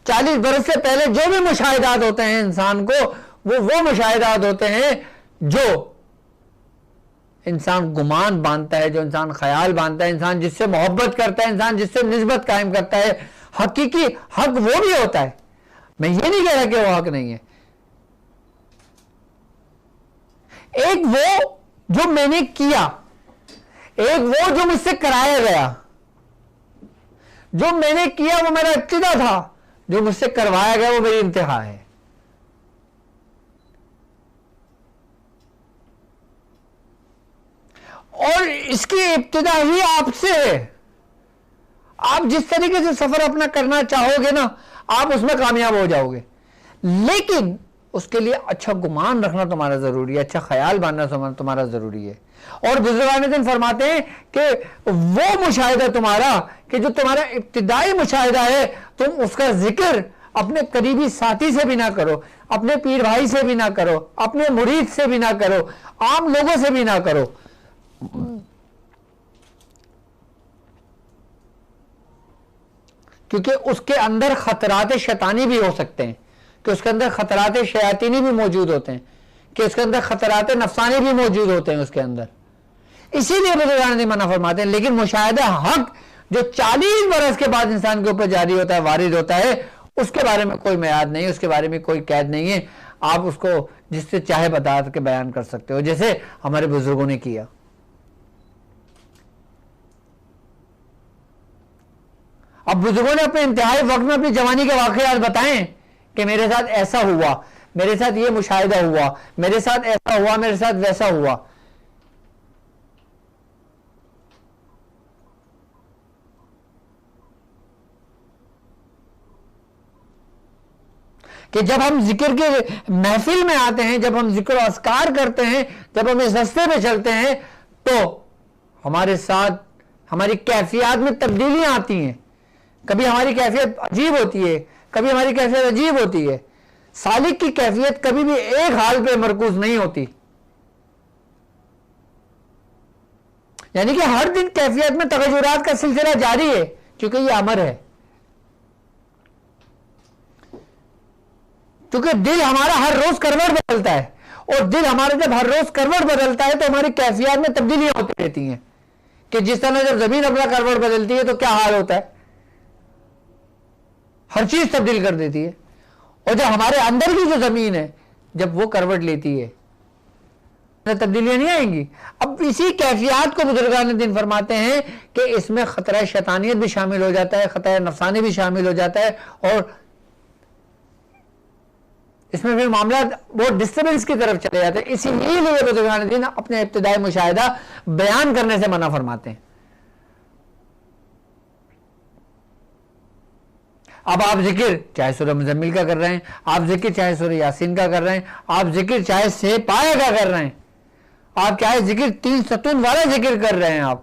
40 برس سے پہلے جو بھی مشاہدات ہوتے ہیں انسان کو، وہ مشاہدات ہوتے ہیں جو انسان گمان باندھتا ہے، جو انسان خیال باندھتا ہے، انسان جس سے محبت کرتا ہے، انسان جس سے نسبت قائم کرتا ہے۔ حقیقی حق وہ بھی ہوتا ہے، میں یہ نہیں کہہ رہا کہ وہ حق نہیں ہے۔ ایک وہ جو میں نے کیا، ایک وہ جو مجھ سے کرایا گیا۔ جو میں نے کیا وہ میرا ابتدا تھا، جو مجھ سے کروایا گیا وہ میری انتہا ہے۔ اور اس کی ابتدا ہی آپ سے ہے۔ آپ جس طریقے سے سفر اپنا کرنا چاہو گے نا، آپ اس میں کامیاب ہو جاؤ گے، لیکن اس کے لیے اچھا گمان رکھنا تمہارا ضروری ہے، اچھا خیال باندھنا تمہارا ضروری ہے۔ اور بزرگان دین فرماتے ہیں کہ وہ مشاہدہ تمہارا کہ جو تمہارا ابتدائی مشاہدہ ہے، تم اس کا ذکر اپنے قریبی ساتھی سے بھی نہ کرو، اپنے پیر بھائی سے بھی نہ کرو، اپنے مرید سے بھی نہ کرو، عام لوگوں سے بھی نہ کرو، کیونکہ اس کے اندر خطرات شیطانی بھی ہو سکتے ہیں، کہ اس کے اندر خطرات شیاطینی بھی موجود ہوتے ہیں، کہ اس کے اندر خطرات نفسانی بھی موجود ہوتے ہیں اس کے اندر۔ اسی لیے بزرگان منع فرماتے ہیں۔ لیکن مشاہدہ حق جو 40 برس کے بعد انسان کے اوپر جاری ہوتا ہے، وارد ہوتا ہے، اس کے بارے میں کوئی میعاد نہیں، اس کے بارے میں کوئی قید نہیں ہے۔ آپ اس کو جس سے چاہے بتا کے بیان کر سکتے ہو، جیسے ہمارے بزرگوں نے کیا۔ اب بزرگوں نے اپنے انتہائی وقت میں اپنی جوانی کے واقعات بتائیں کہ میرے ساتھ ایسا ہوا، میرے ساتھ یہ مشاہدہ ہوا، میرے ساتھ ایسا ہوا، میرے ساتھ ویسا ہوا۔ کہ جب ہم ذکر کے محفل میں آتے ہیں، جب ہم ذکر و اذکار کرتے ہیں، جب ہم اس راستے پہ چلتے ہیں، تو ہمارے ساتھ ہماری کیفیات میں تبدیلیاں آتی ہیں۔ کبھی ہماری کیفیت عجیب ہوتی ہے، کبھی ہماری کیفیت عجیب ہوتی ہے۔ سالک کی کیفیت کبھی بھی ایک حال پہ مرکوز نہیں ہوتی، یعنی کہ ہر دن کیفیت میں تغیرات کا سلسلہ جاری ہے، کیونکہ یہ امر ہے۔ کیونکہ دل ہمارا ہر روز کروٹ بدلتا ہے، اور دل ہمارا جب ہر روز کروٹ بدلتا ہے تو ہماری کیفیات میں تبدیلیاں ہوتی رہتی ہیں، کہ جس طرح جب زمین اپنا کروٹ بدلتی ہے تو کیا حال ہوتا ہے، ہر چیز تبدیل کر دیتی ہے۔ اور جب ہمارے اندر کی جو زمین ہے، جب وہ کروٹ لیتی ہے، تبدیلیاں نہیں آئیں گی. اب اسی کیفیات کو بزرگان دین فرماتے ہیں کہ اس میں خطرہ شیطانیت بھی شامل ہو جاتا ہے, خطرہ نفسانی بھی شامل ہو جاتا ہے, اور اس میں پھر معاملات بہت ڈسٹربنس کی طرف چلے جاتے ہیں. اسی لیے بزرگان دین اپنے ابتدائی مشاہدہ بیان کرنے سے منع فرماتے ہیں. اب آپ ذکر چاہے سورہ مزمل کا کر رہے ہیں, آپ ذکر چاہے سورہ یاسین کا کر رہے ہیں, آپ ذکر چاہے سے پایہ کا کر رہے ہیں, آپ چاہے ذکر 3 ستون والا ذکر کر رہے ہیں آپ,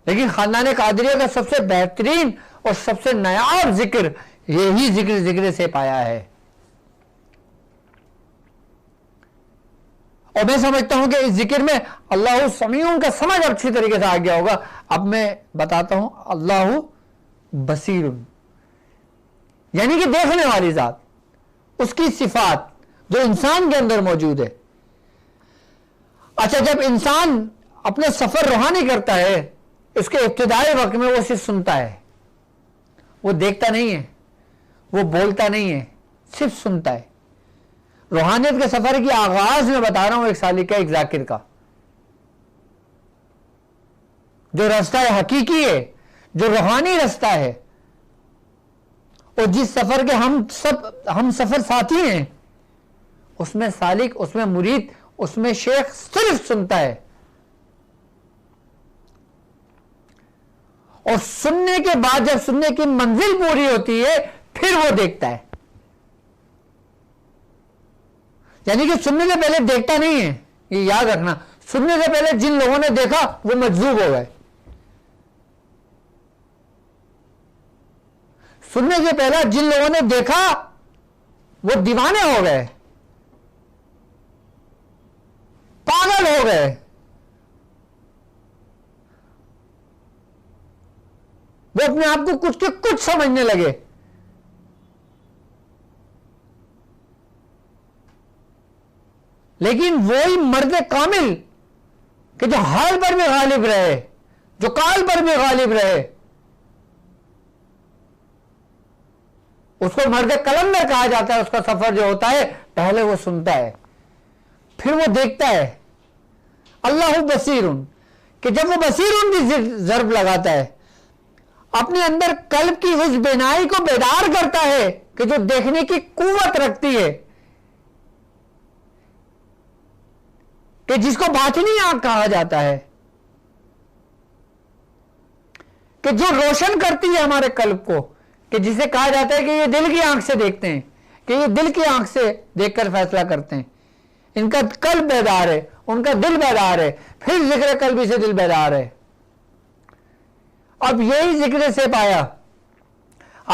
لیکن خاندان قادریہ کا سب سے بہترین اور سب سے نایاب ذکر یہی ذکر سے پایا ہے. اور میں سمجھتا ہوں کہ اس ذکر میں اللہ سمیع کا سمجھ اچھی طریقے سے آ گیا ہوگا. اب میں بتاتا ہوں, اللہ بصیر, یعنی کہ دیکھنے والی ذات, اس کی صفات جو انسان کے اندر موجود ہے. اچھا, جب انسان اپنے سفر روحانی کرتا ہے, اس کے ابتدائی وقت میں وہ صرف سنتا ہے, وہ دیکھتا نہیں ہے, وہ بولتا نہیں ہے, صرف سنتا ہے. روحانیت کے سفر کی آغاز میں بتا رہا ہوں ایک سالک کا, ایک ذاکر کا, جو راستہ حقیقی ہے, جو روحانی رستہ ہے, اور جس سفر کے ہم سفر ساتھی ہیں, اس میں سالک, اس میں مرید, اس میں شیخ صرف سنتا ہے, اور سننے کے بعد جب سننے کی منزل پوری ہوتی ہے پھر وہ دیکھتا ہے. یعنی کہ سننے سے پہلے دیکھتا نہیں ہے, یہ یاد رکھنا. سننے سے پہلے جن لوگوں نے دیکھا وہ مجذوب ہو گئے, سننے سے پہلے جن لوگوں نے دیکھا وہ دیوانے ہو گئے, پاگل ہو گئے, وہ اپنے آپ کو کچھ کے کچھ سمجھنے لگے. لیکن وہی مرد کامل کہ جو حال پر بھی غالب رہے, جو کال پر بھی غالب رہے, اس کو مرد کلندر کہا جاتا ہے. اس کا سفر جو ہوتا ہے پہلے وہ سنتا ہے, پھر وہ دیکھتا ہے. اللہ بصیر, کہ جب وہ بصیر کی ضرب لگاتا ہے, اپنے اندر قلب کی اس بینائی کو بیدار کرتا ہے کہ جو دیکھنے کی قوت رکھتی ہے, کہ جس کو باطنی آنکھ کہا جاتا ہے, کہ جو روشن کرتی ہے ہمارے قلب کو, کہ جسے کہا جاتا ہے کہ یہ دل کی آنکھ سے دیکھتے ہیں, کہ یہ دل کی آنکھ سے دیکھ کر فیصلہ کرتے ہیں. ان کا قلب بیدار ہے, ان کا دل بیدار ہے, پھر ذکر قلبی سے دل بیدار ہے. اب یہی ذکر سے پایا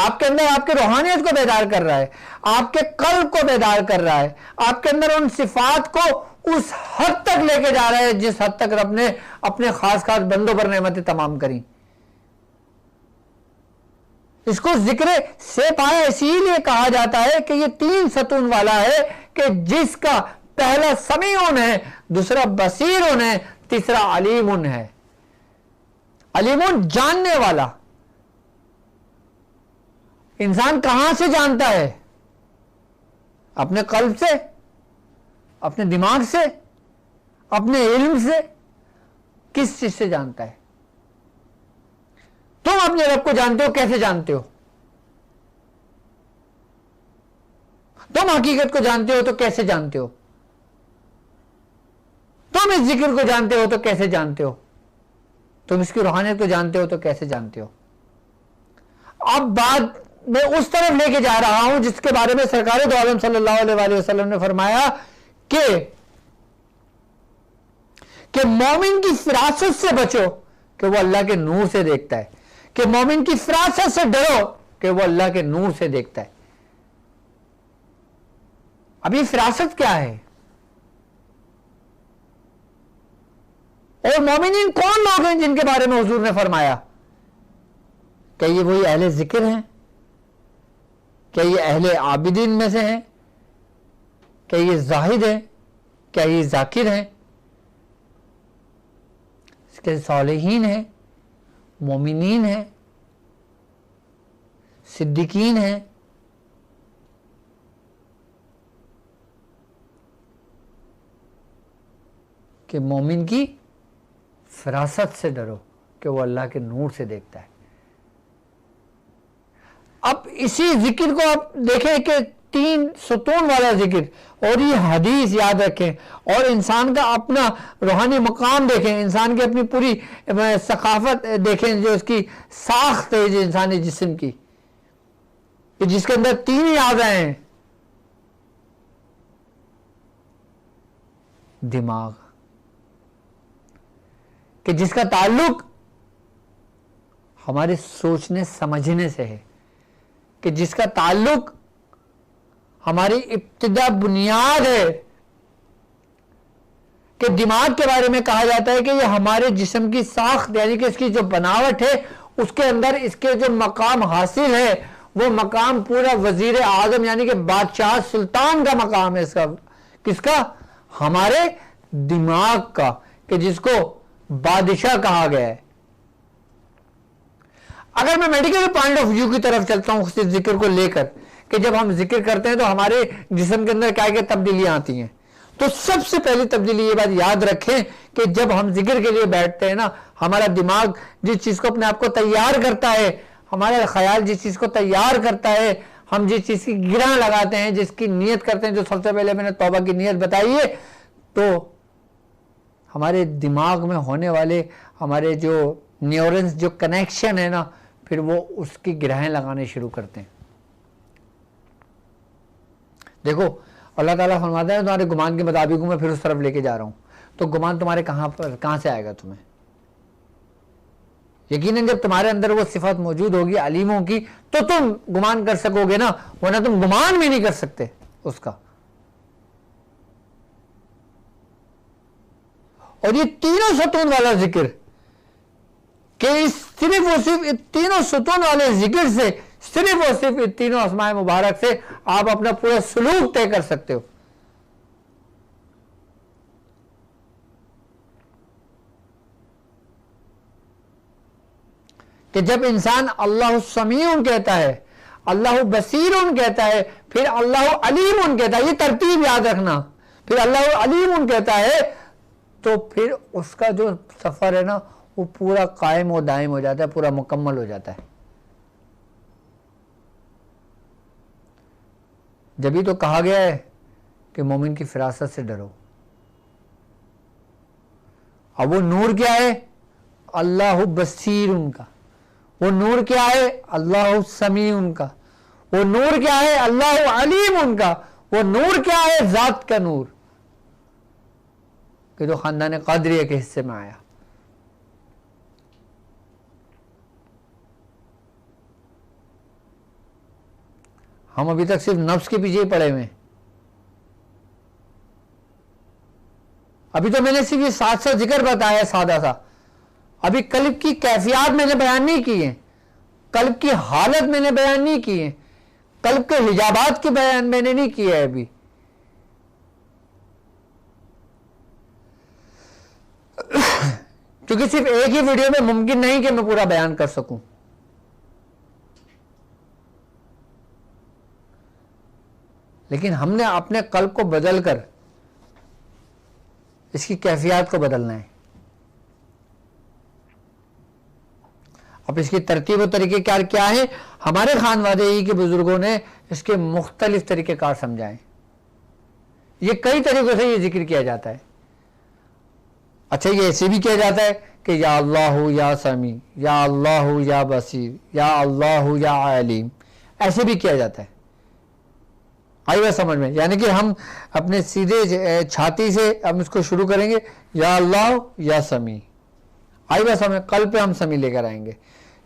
آپ کے اندر آپ کے روحانیت کو بیدار کر رہا ہے, آپ کے قلب کو بیدار کر رہا ہے, آپ کے اندر ان صفات کو اس حد تک لے کے جا رہا ہے جس حد تک رب نے اپنے خاص خاص بندوں پر نعمتیں تمام کریں. اس کو ذکر سے پایا اسی لیے کہا جاتا ہے کہ یہ 3 ستون والا ہے, کہ جس کا پہلا سمیعون ہے, دوسرا بصیرون ہے, تیسرا علیمون ہے. علیمون جاننے والا. انسان کہاں سے جانتا ہے؟ اپنے قلب سے, اپنے دماغ سے, اپنے علم سے. کس چیز سے جانتا ہے؟ تم اپنے رب کو جانتے ہو, کیسے جانتے ہو؟ تم حقیقت کو جانتے ہو تو کیسے جانتے ہو؟ تم اس ذکر کو جانتے ہو تو کیسے جانتے ہو؟ تم اس کی روحانیت کو جانتے ہو تو کیسے جانتے ہو؟ اب بات میں اس طرف لے کے جا رہا ہوں جس کے بارے میں سرکار دو عالم صلی اللہ علیہ وآلہ وسلم نے فرمایا کہ مومن کی فراست سے بچو کہ وہ اللہ کے نور سے دیکھتا ہے, کہ مومن کی فراست سے ڈرو کہ وہ اللہ کے نور سے دیکھتا ہے. اب یہ فراست کیا ہے؟ اور مومنین کون لوگ ہیں جن کے بارے میں حضور نے فرمایا؟ کیا یہ وہی اہل ذکر ہیں؟ کیا یہ اہل عابدین میں سے ہیں؟ کیا یہ زاہد ہیں؟ کیا یہ ذاکر ہیں؟ اس کے صالحین ہیں, مومنین ہیں, صدیقین ہیں, کہ مومن کی فراست سے ڈرو کہ وہ اللہ کے نور سے دیکھتا ہے. اب اسی ذکر کو آپ دیکھیں کہ 3 ستون والا ذکر، اور یہ حدیث یاد رکھیں، اور انسان کا اپنا روحانی مقام دیکھیں، انسان کی اپنی پوری ثقافت دیکھیں، جو اس کی ساخت ہے جو انسانی جسم کی، کہ جس کے اندر 3 ہی آ گئے ہیں. دماغ، کہ جس کا تعلق ہمارے سوچنے سمجھنے سے ہے، کہ جس کا تعلق ہماری ابتدا بنیاد ہے. کہ دماغ کے بارے میں کہا جاتا ہے کہ یہ ہمارے جسم کی ساخت، یعنی کہ اس کی جو بناوٹ ہے، اس کے اندر اس کے جو مقام حاصل ہے، وہ مقام پورا وزیر اعظم یعنی کہ بادشاہ سلطان کا مقام ہے. اس کا کس کا؟ ہمارے دماغ کا، کہ جس کو بادشاہ کہا گیا ہے. اگر میں میڈیکل پوائنٹ آف ویو کی طرف چلتا ہوں اس ذکر کو لے کر، کہ جب ہم ذکر کرتے ہیں تو ہمارے جسم کے اندر کیا تبدیلیاں آتی ہیں، تو سب سے پہلی تبدیلی یہ بات یاد رکھیں کہ جب ہم ذکر کے لیے بیٹھتے ہیں نا، ہمارا دماغ جس چیز کو اپنے آپ کو تیار کرتا ہے، ہمارا خیال جس چیز کو تیار کرتا ہے، ہم جس چیز کی گرہ لگاتے ہیں، جس کی نیت کرتے ہیں، جو سب سے پہلے میں نے توبہ کی نیت بتائی ہے، تو ہمارے دماغ میں ہونے والے ہمارے جو نیورنز جو کنیکشن ہے نا، پھر وہ اس کی گرہیں لگانے شروع کرتے ہیں. دیکھو اللہ تعالیٰ فرماتا ہے تمہارے گمان کے مطابق میں پھر اس طرف لے کے جا رہا ہوں، تو گمان تمہارے کہاں سے آئے گا تمہیں؟ یقیناً جب تمہارے اندر وہ صفت موجود ہوگی علیموں کی تو تم گمان کر سکو گے نا، ورنہ تم گمان بھی نہیں کر سکتے اس کا. اور یہ تینوں ستون والا ذکر، کہ صرف اور صرف تینوں ستون والے ذکر سے، صرف اور صرف تینوں اسماء مبارک سے آپ اپنا پورا سلوک طے کر سکتے ہو. کہ جب انسان اللہ سمیع کہتا ہے، اللہ بصیر کہتا ہے، پھر اللہ علیم کہتا ہے، یہ ترتیب یاد رکھنا، پھر اللہ علیم کہتا ہے، تو پھر اس کا جو سفر ہے نا وہ پورا قائم و دائم ہو جاتا ہے، پورا مکمل ہو جاتا ہے. جبھی تو کہا گیا ہے کہ مومن کی فراست سے ڈرو. اب وہ نور کیا ہے؟ اللہ بصیر کا. وہ نور کیا ہے؟ اللہ سمیع کا. وہ نور کیا ہے؟ اللہ علیم کا. وہ نور کیا ہے؟ ذات کا نور، کہ جو خاندان قادریہ کے حصے میں آیا. ہم ابھی تک صرف نفس کے پیچھے ہی پڑے ہوئے ہیں. ابھی تو میں نے صرف یہ 700 ذکر بتایا سادہ سا. ابھی قلب کی کیفیات میں نے بیان نہیں کی ہیں، قلب کی حالت میں نے بیان نہیں کی ہے، قلب کے حجابات کی بیان میں نے نہیں کیا ہے ابھی. کیونکہ صرف ایک ہی ویڈیو میں ممکن نہیں کہ میں پورا بیان کر سکوں. لیکن ہم نے اپنے قلب کو بدل کر اس کی کیفیات کو بدلنا ہے. اب اس کی ترتیب و طریقے کار کیا ہے؟ ہمارے خانوادے ہی کے بزرگوں نے اس کے مختلف طریقے کار سمجھائے. یہ کئی طریقوں سے یہ ذکر کیا جاتا ہے. اچھا، یہ ایسے بھی کیا جاتا ہے کہ یا اللہ یا سمیع، یا اللہ یا بصیر، یا اللہ یا علیم، ایسے بھی کیا جاتا ہے. آئی بات سمجھ میں؟ یعنی کہ ہم اپنے سیدھے چھاتی سے ہم اس کو شروع کریں گے، یا اللہ یا سمیع. آئی بات سمجھ؟ قلب پہ ہم سمیع لے کر آئیں گے،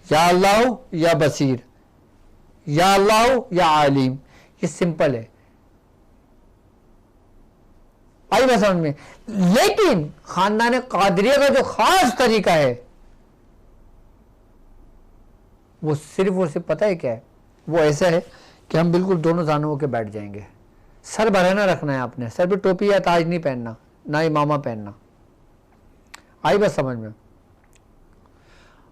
یا اللہ یا بصیر، یا اللہ یا علیم. یہ سمپل ہے. آئی بات سمجھ میں؟ لیکن خاندان قادریہ کا جو خاص طریقہ ہے وہ صرف اور صرف پتہ ہے کیا ہے؟ وہ ایسا ہے کہ ہم بالکل دونوں زانوں ہو کے بیٹھ جائیں گے. سر برہنہ رکھنا ہے آپ نے، سر پہ ٹوپی یا تاج نہیں پہننا، نہ امامہ پہننا. آئی بات سمجھ میں؟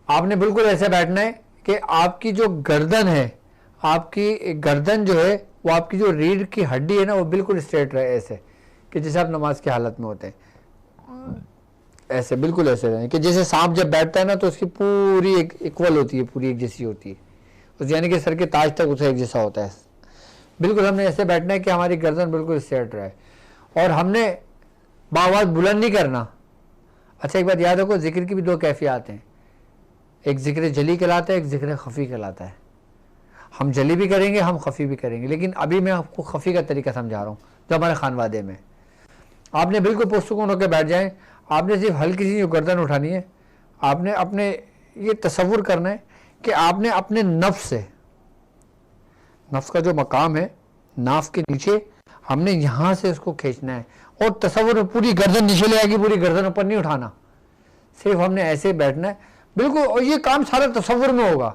آپ نے بالکل ایسے بیٹھنا ہے کہ آپ کی جو گردن ہے، آپ کی گردن جو ہے وہ آپ کی جو ریڑھ کی ہڈی ہے نا وہ بالکل اسٹریٹ رہے، ایسے کہ جیسے آپ نماز کی حالت میں ہوتے ہیں. ایسے بالکل ایسے رہیں کہ جیسے سانپ جب بیٹھتا ہے نا تو اس کی پوری ایکول ہوتی ہے, پوری ایک جیسی ہوتی ہے, اس یعنی کہ سر کے تاج تک اسے ایک جیسا ہوتا ہے. بالکل ہم نے ایسے بیٹھنا ہے کہ ہماری گردن بالکل سیٹ رہے, اور ہم نے بآواز بلند نہیں کرنا. اچھا ایک بات یاد رکھو, ذکر کی بھی دو کیفیات ہیں, ایک ذکر جلی کہلاتا ہے, ایک ذکر خفی کہلاتا ہے. ہم جلی بھی کریں گے, ہم خفی بھی کریں گے, لیکن ابھی میں آپ کو خفی کا طریقہ سمجھا رہا ہوں جو ہمارے خانوادے میں. آپ نے بالکل پرسکون ہو کے بیٹھ جائیں, آپ نے صرف ہلکی سی جو گردن اٹھانی ہے, آپ نے اپنے یہ تصور کرنا ہے کہ آپ نے اپنے نفس سے, نفس کا جو مقام ہے ناف کے نیچے, ہم نے یہاں سے اس کو کھینچنا ہے, اور تصور میں پوری گردن نیچے لے آئے گی, پوری گردن اوپر نہیں اٹھانا, صرف ہم نے ایسے بیٹھنا ہے بالکل. اور یہ کام سارا تصور میں ہوگا,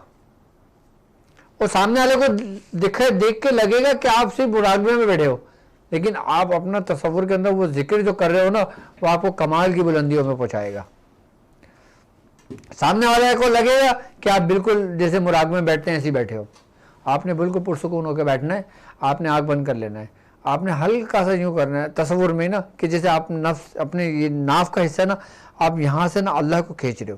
اور سامنے والے کو دیکھ کے لگے گا کہ آپ صرف مراقبے میں بیٹھے ہو, لیکن آپ اپنا تصور کے اندر وہ ذکر جو کر رہے ہو نا, وہ آپ کو کمال کی بلندیوں میں پہنچائے گا. سامنے والے کو لگے گا کہ آپ بالکل جیسے مراقبے میں بیٹھتے ہیں ایسے بیٹھے ہو. آپ نے بالکل پرسکون ہو کے بیٹھنا ہے, آپ نے آنکھ بند کر لینا ہے, آپ نے ہلکا سا یوں کرنا ہے تصور میں نا کہ جیسے آپ نفس اپنے یہ ناف کا حصہ نا, آپ یہاں سے نا اللہ کو کھینچ رہے ہو,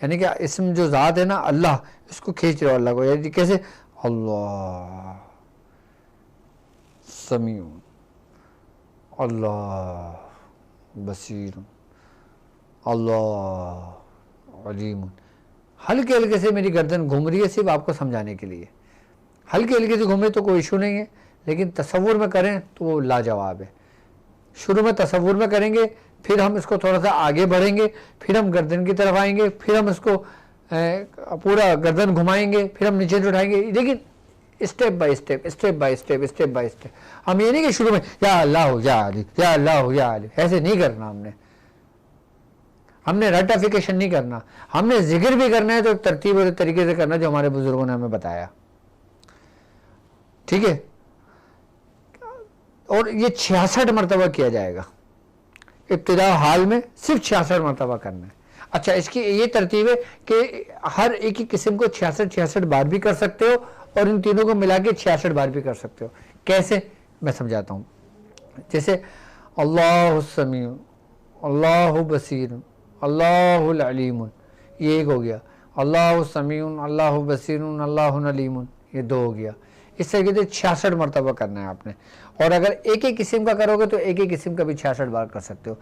یعنی کہ اسم جو ذات ہے نا اللہ, اس کو کھینچ رہے ہو اللہ کو. یعنی کیسے, اللہ سمیع, اللہ بصیر, اللہ علیم. ہلکے ہلکے سے میری گردن گھوم رہی ہے صرف آپ کو سمجھانے کے لیے. ہلکے ہلکے سے گھومے تو کوئی ایشو نہیں ہے, لیکن تصور میں کریں تو وہ لاجواب ہے. شروع میں تصور میں کریں گے, پھر ہم اس کو تھوڑا سا آگے بڑھیں گے, پھر ہم گردن کی طرف آئیں گے, پھر ہم اس کو پورا گردن گھمائیں گے, پھر ہم نیچے سے اٹھائیں گے. لیکن step by step, step by step, step by step. ہم یہ نہیں کہ شروع میں یا اللہ ہو یا علی, یا اللہ ہو یا علی, ایسے نہیں کرنا. ہم نے رٹیفیکیشن نہیں کرنا, ہم نے ذکر بھی کرنا ہے تو ایک ترتیب اور طریقے سے کرنا جو ہمارے بزرگوں نے ہمیں بتایا. ٹھیک ہے, اور یہ 66 مرتبہ کیا جائے گا. ابتدا حال میں صرف 66 مرتبہ کرنا ہے. اچھا اس کی یہ ترتیب ہے کہ ہر ایک ہی قسم کو 66 بار بھی کر سکتے ہو, اور ان تینوں کو ملا کے 66 بار بھی کر سکتے ہو. کیسے, میں سمجھاتا ہوں. جیسے اللہ السمیع, اللہ بصیر, اللہ العلیم, یہ ایک ہو گیا. اللہ سمیع, اللہ بصیر, اللہ علیم, یہ 2 ہو گیا. اس طریقے سے 66 مرتبہ کرنا ہے آپ نے. اور اگر ایک ایک قسم کا کرو گے تو ایک ایک قسم کا بھی 66 بار کر سکتے ہو.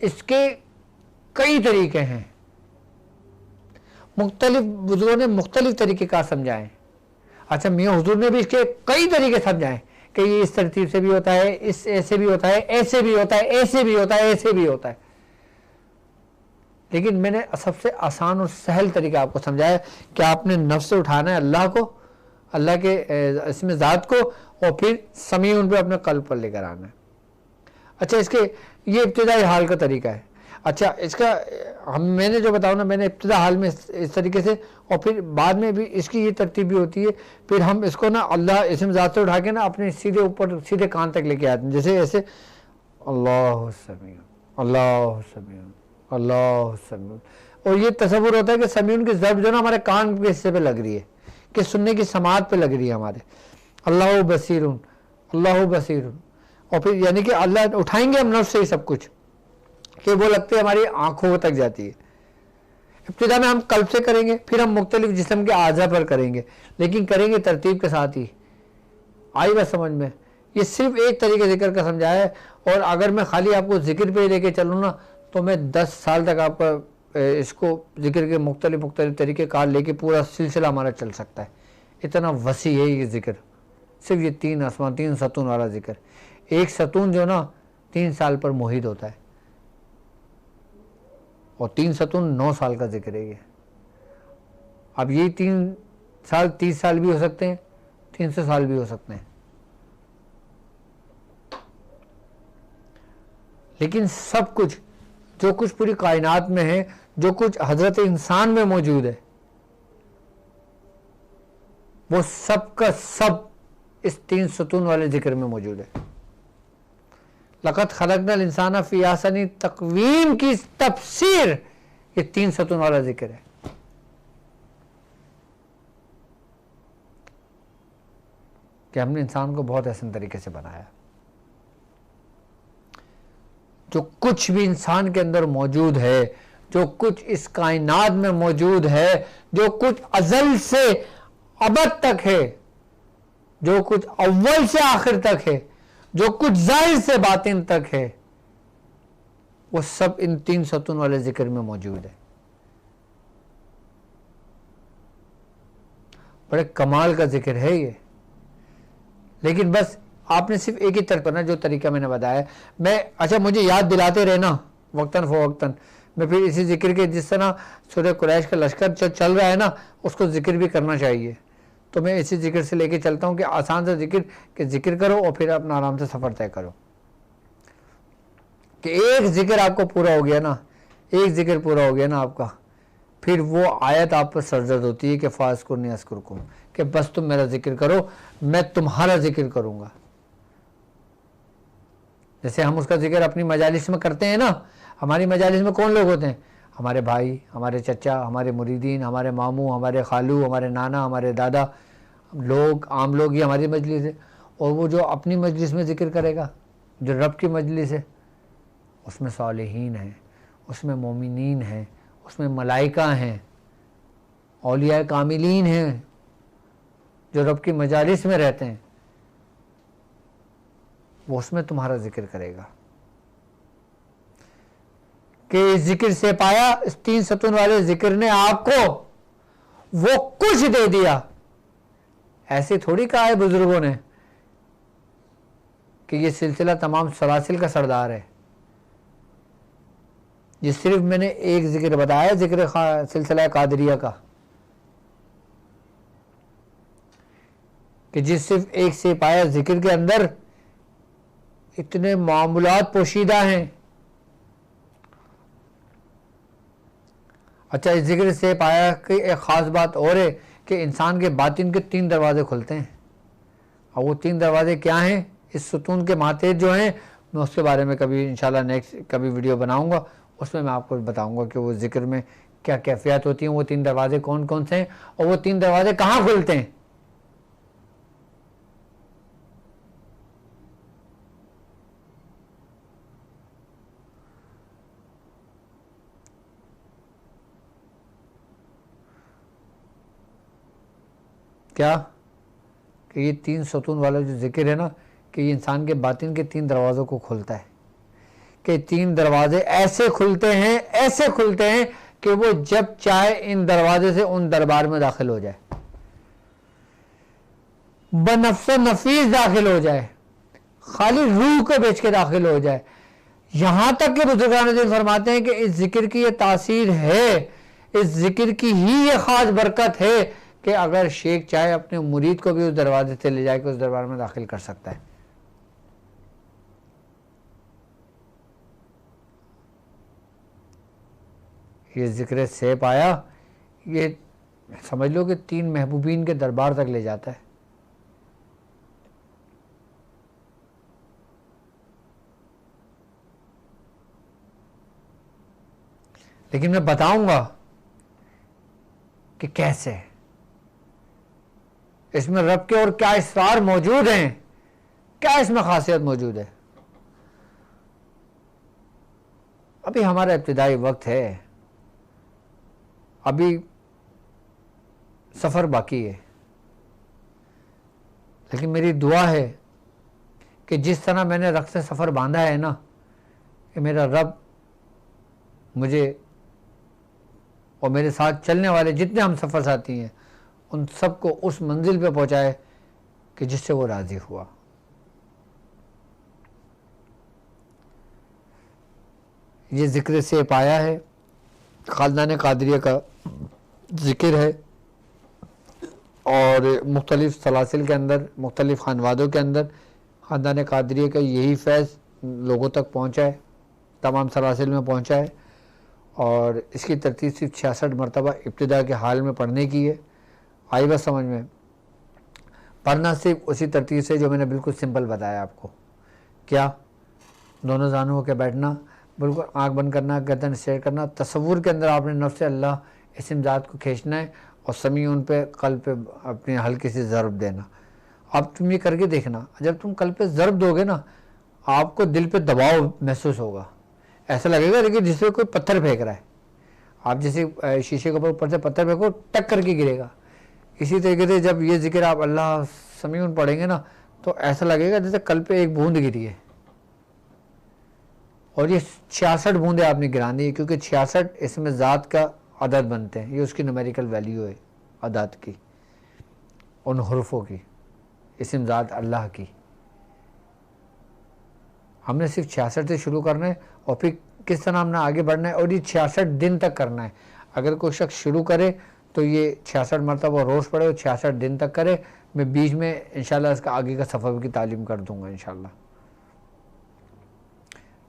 اس کے کئی طریقے ہیں, مختلف بزرگوں نے مختلف طریقے کار سمجھائے. اچھا میاں حضور نے بھی اس کے کئی طریقے سمجھائے کہ یہ اس ترتیب سے بھی ہوتا ہے, اس ایسے بھی ہوتا ہے, ایسے بھی ہوتا ہے, ایسے بھی ہوتا ہے, ایسے بھی ہوتا ہے. لیکن میں نے سب سے آسان اور سہل طریقہ آپ کو سمجھایا کہ آپ نے نفس سے اٹھانا ہے اللہ کو, اللہ کے اسم ذات کو, اور پھر سمیع ان پہ اپنے قلب پر لے کر آنا ہے. اچھا اس کے یہ ابتدائی حال کا طریقہ ہے. اچھا اس کا میں نے جو بتاؤں نا, میں نے ابتدا حال میں اس طریقے سے, اور پھر بعد میں بھی اس کی یہ ترتیب بھی ہوتی ہے. پھر ہم اس کو نا اللہ اسم ذات سے اٹھا کے نا اپنے سیدھے اوپر سیدھے کان تک لے کے آتے ہیں. جیسے ایسے اللہ سمیع, اللہ سمیع, اللہ سمیع. اور یہ تصور ہوتا ہے کہ سمیع کی ضرب جو نا ہمارے کان کے حصے پہ لگ رہی ہے, کہ سننے کی سماعت پہ لگ رہی ہے ہمارے. اللہ بصیر, اللہ بصیر. اور پھر یعنی کہ اللہ اٹھائیں گے ہم نفس سے ہی سب کچھ, کہ وہ لگتے ہماری آنکھوں تک جاتی ہے. ابتدا میں ہم قلب سے کریں گے, پھر ہم مختلف جسم کے اعضاء پر کریں گے, لیکن کریں گے ترتیب کے ساتھ ہی. آئی بات سمجھ میں؟ یہ صرف ایک طریقے ذکر کا سمجھایا ہے. اور اگر میں خالی آپ کو ذکر پہ لے کے چلوں نا تو میں 10 سال تک آپ کا اس کو ذکر کے مختلف طریقے کار لے کے پورا سلسلہ ہمارا چل سکتا ہے. اتنا وسیع ہے یہ ذکر. صرف یہ 3 آسمان 3 ستون والا ذکر. ایک ستون جو نا 3 سال پر محیط ہوتا ہے, اور 3 ستون 9 سال کا ذکر ہے یہ. اب یہ 3 سال 30 سال بھی ہو سکتے ہیں, 300 سال بھی ہو سکتے ہیں. لیکن سب کچھ جو کچھ پوری کائنات میں ہے, جو کچھ حضرت انسان میں موجود ہے, وہ سب کا سب اس 3 ستون والے ذکر میں موجود ہے. لقد خلقنا الانسان فی احسن تقویم کی تفسیر یہ 3 ستون والا ذکر ہے. کہ ہم نے انسان کو بہت احسن طریقے سے بنایا. جو کچھ بھی انسان کے اندر موجود ہے، جو کچھ اس کائنات میں موجود ہے، جو کچھ ازل سے ابد تک ہے، جو کچھ اول سے آخر تک ہے، جو کچھ ظاہر سے باطن تک ہے، وہ سب ان 3 ستون والے ذکر میں موجود ہے۔ بڑے کمال کا ذکر ہے یہ، لیکن بس آپ نے صرف ایک ہی طرح کرنا، جو طریقہ میں نے بتایا میں اچھا مجھے یاد دلاتے رہنا وقتاً فوقتاً، میں پھر اسی ذکر کے جس طرح سورہ قریش کا لشکر جو چل رہا ہے نا اس کو ذکر بھی کرنا چاہیے، تو میں اسی ذکر سے لے کے چلتا ہوں کہ آسان سے ذکر کرو اور پھر اپنا آرام سے سفر طے کرو، کہ ایک ذکر آپ کو پورا ہو گیا نا، ایک ذکر پورا ہو گیا نا آپ کا، پھر وہ آیت آپ پر سرزد ہوتی ہے کہ فاذکرنی اذکرکم، کہ بس تم میرا ذکر کرو میں تمہارا ذکر کروں گا۔ جیسے ہم اس کا ذکر اپنی مجالس میں کرتے ہیں نا، ہماری مجالس میں کون لوگ ہوتے ہیں؟ ہمارے بھائی، ہمارے چچا، ہمارے مریدین، ہمارے ماموں، ہمارے خالو، ہمارے نانا، ہمارے دادا، لوگ عام لوگ، یہ ہماری مجلس ہے۔ اور وہ جو اپنی مجلس میں ذکر کرے گا، جو رب کی مجلس ہے، اس میں صالحین ہیں، اس میں مومنین ہیں، اس میں ملائکہ ہیں، اولیاء کاملین ہیں جو رب کی مجالس میں رہتے ہیں، وہ اس میں تمہارا ذکر کرے گا۔ کہ اس ذکر سے پایا، اس 3 ستون والے ذکر نے آپ کو وہ کچھ دے دیا۔ ایسے تھوڑی کہا ہے بزرگوں نے کہ یہ سلسلہ تمام سلاسل کا سردار ہے، یہ صرف میں نے ایک ذکر بتایا، ذکر سلسلہ قادریہ کا، کہ جس صرف ایک سے پایا ذکر کے اندر اتنے معاملات پوشیدہ ہیں۔ اچھا، اس ذکر سے پایا کہ ایک خاص بات اور ہے کہ انسان کے باطن کے 3 دروازے کھلتے ہیں، اور وہ 3 دروازے کیا ہیں؟ اس ستون کے ماتحت جو ہیں، میں اس کے بارے میں کبھی انشاءاللہ نیکسٹ کبھی ویڈیو بناؤں گا، اس میں آپ کو بتاؤں گا کہ وہ ذکر میں کیا کیفیات ہوتی ہیں، وہ 3 دروازے کون کون سے ہیں، اور وہ 3 دروازے کہاں کھلتے ہیں۔ کیا کہ یہ 3 ستون والا جو ذکر ہے نا، کہ یہ انسان کے باطن کے 3 دروازوں کو کھولتا ہے، کہ 3 دروازے ایسے کھلتے ہیں کہ وہ جب چاہے ان دروازے سے ان دربار میں داخل ہو جائے، بنفس و نفیس داخل ہو جائے، خالی روح کو بیچ کے داخل ہو جائے۔ یہاں تک کہ بزرگان دین فرماتے ہیں کہ اس ذکر کی یہ تاثیر ہے، اس ذکر کی ہی یہ خاص برکت ہے کہ اگر شیخ چاہے اپنے مرید کو بھی اس دروازے سے لے جائے کہ اس دربار میں داخل کر سکتا ہے۔ یہ ذکر سیب آیا، یہ سمجھ لو کہ 3 محبوبین کے دربار تک لے جاتا ہے۔ لیکن میں بتاؤں گا کہ کیسے، اس میں رب کے اور کیا اسرار موجود ہیں، کیا اس میں خاصیت موجود ہے۔ ابھی ہمارا ابتدائی وقت ہے، ابھی سفر باقی ہے، لیکن میری دعا ہے کہ جس طرح میں نے رخت سے سفر باندھا ہے نا، کہ میرا رب مجھے اور میرے ساتھ چلنے والے جتنے ہم سفر ساتھی ہیں ان سب کو اس منزل پہ پہنچائے کہ جس سے وہ راضی ہوا۔ یہ ذکر سے پایا ہے، خاندان قادریہ کا ذکر ہے، اور مختلف سلاسل کے اندر، مختلف خانوادوں کے اندر خاندان قادریہ کا یہی فیض لوگوں تک پہنچا ہے، تمام سلاسل میں پہنچا ہے، اور اس کی ترتیب صرف 66 مرتبہ ابتدا کے حال میں پڑھنے کی ہے۔ آئی بس سمجھ میں؟ پڑھنا صرف اسی ترتیب سے جو میں نے بالکل سمپل بتایا آپ کو۔ کیا؟ دونوں زانوں ہو کے بیٹھنا، بالکل آنکھ بند کرنا، گردن اسٹریٹ کرنا، تصور کے اندر آپ نے نفس اللہ اسم ذات کو کھینچنا ہے، اور سمیعون پہ قلب پہ اپنی ہلکی سی ضرب دینا۔ اب تم یہ کر کے دیکھنا، جب تم قلب پہ ضرب دو گے نا، آپ کو دل پہ دباؤ محسوس ہوگا، ایسا لگے گا لیکن جس پہ کوئی پتھر پھینک رہا ہے. آپ جیسے شیشے کے اوپر سے پتھر پھینکو ٹک کر کے گرے گا. اسی طریقے سے جب یہ ذکر آپ اللہ سمیعون پڑھیں گے نا تو ایسا لگے گا جیسے کل پہ ایک بوند گری ہے. اور یہ 66 بوندیں آپ نے گرانی ہے کیونکہ 66 اس میں ذات کا عدد بنتے ہیں. یہ اس کی نومیریکل ویلیو ہے عدد کی, ان حروفوں کی, اسم ذات اللہ کی. ہم نے صرف 66 سے شروع کرنا ہے اور پھر کس طرح ہم نے آگے بڑھنا ہے, اور یہ 66 دن تک کرنا ہے. اگر کوئی شخص شروع کرے تو یہ 66 مرتبہ روز پڑھے اور 66 دن تک کرے. میں بیچ میں انشاءاللہ اس کا آگے کا صفحہ کی تعلیم کر دوں گا انشاءاللہ.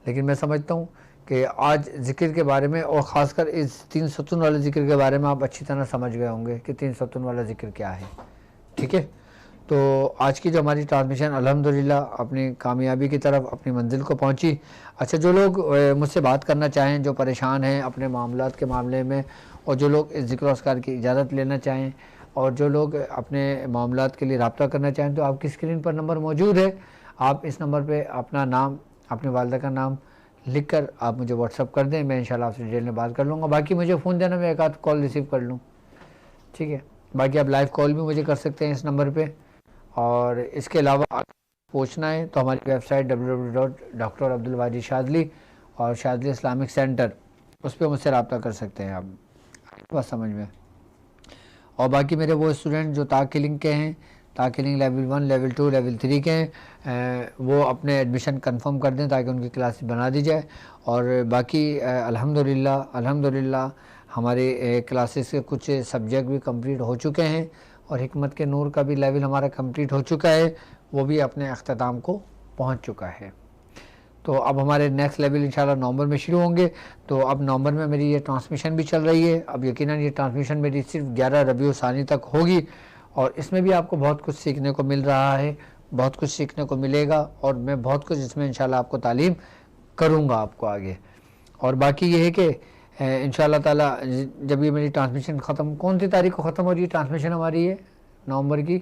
لیکن میں سمجھتا ہوں کہ آج ذکر کے بارے میں اور خاص کر اس 3 ستون والے ذکر کے بارے میں آپ اچھی طرح سمجھ گئے ہوں گے کہ 3 ستون والا ذکر کیا ہے. ٹھیک ہے, تو آج کی جو ہماری ٹرانسمیشن الحمدللہ اپنی کامیابی کی طرف اپنی منزل کو پہنچی. اچھا, جو لوگ مجھ سے بات کرنا چاہیں, جو پریشان ہیں اپنے معاملات کے معاملے میں, اور جو لوگ اس ذکر و اذکار کی اجازت لینا چاہیں, اور جو لوگ اپنے معاملات کے لیے رابطہ کرنا چاہیں, تو آپ کی اسکرین پر نمبر موجود ہے. آپ اس نمبر پہ اپنا نام, اپنی والدہ کا نام لکھ کر آپ مجھے واٹس اپ کر دیں. میں انشاءاللہ آپ سے ڈیٹیل میں بات کر لوں گا. باقی مجھے فون دینا, میں ایک آدھ کال ریسیو کر لوں. ٹھیک ہے, باقی آپ لائیو کال بھی مجھے کر سکتے ہیں اس نمبر پہ. اور اس کے علاوہ پوچھنا ہے تو ہماری ویب سائٹ www.drabdulwajid اور شاذلی اسلامک سینٹر, اس پہ مجھ سے رابطہ کر سکتے ہیں آپ. بس سمجھ میں. اور باقی میرے وہ اسٹوڈنٹ جو تاکلنگ کے ہیں, تاکلنگ لیول 1, لیول 2, لیول 3 کے ہیں, وہ اپنے ایڈمیشن کنفرم کر دیں تاکہ ان کی کلاسز بنا دی جائے. اور باقی الحمدللہ ہمارے کلاسز کے کچھ سبجیکٹ بھی کمپلیٹ ہو چکے ہیں, اور حکمت کے نور کا بھی لیول ہمارا کمپلیٹ ہو چکا ہے, وہ بھی اپنے اختتام کو پہنچ چکا ہے. تو اب ہمارے نیکسٹ لیول انشاءاللہ نومبر میں شروع ہوں گے. تو اب نومبر میں میری یہ ٹرانسمیشن بھی چل رہی ہے. اب یقیناً یہ ٹرانسمیشن میری صرف 11 ربیع الثانی تک ہوگی, اور اس میں بھی آپ کو بہت کچھ سیکھنے کو مل رہا ہے, بہت کچھ سیکھنے کو ملے گا, اور میں بہت کچھ اس میں انشاءاللہ آپ کو تعلیم کروں گا آپ کو آگے. اور باقی یہ ہے کہ انشاءاللہ تعالیٰ جب یہ میری ٹرانسمیشن ختم, کون سی تاریخ کو ختم ہو رہی ہے ٹرانسمیشن ہماری ہے نومبر کی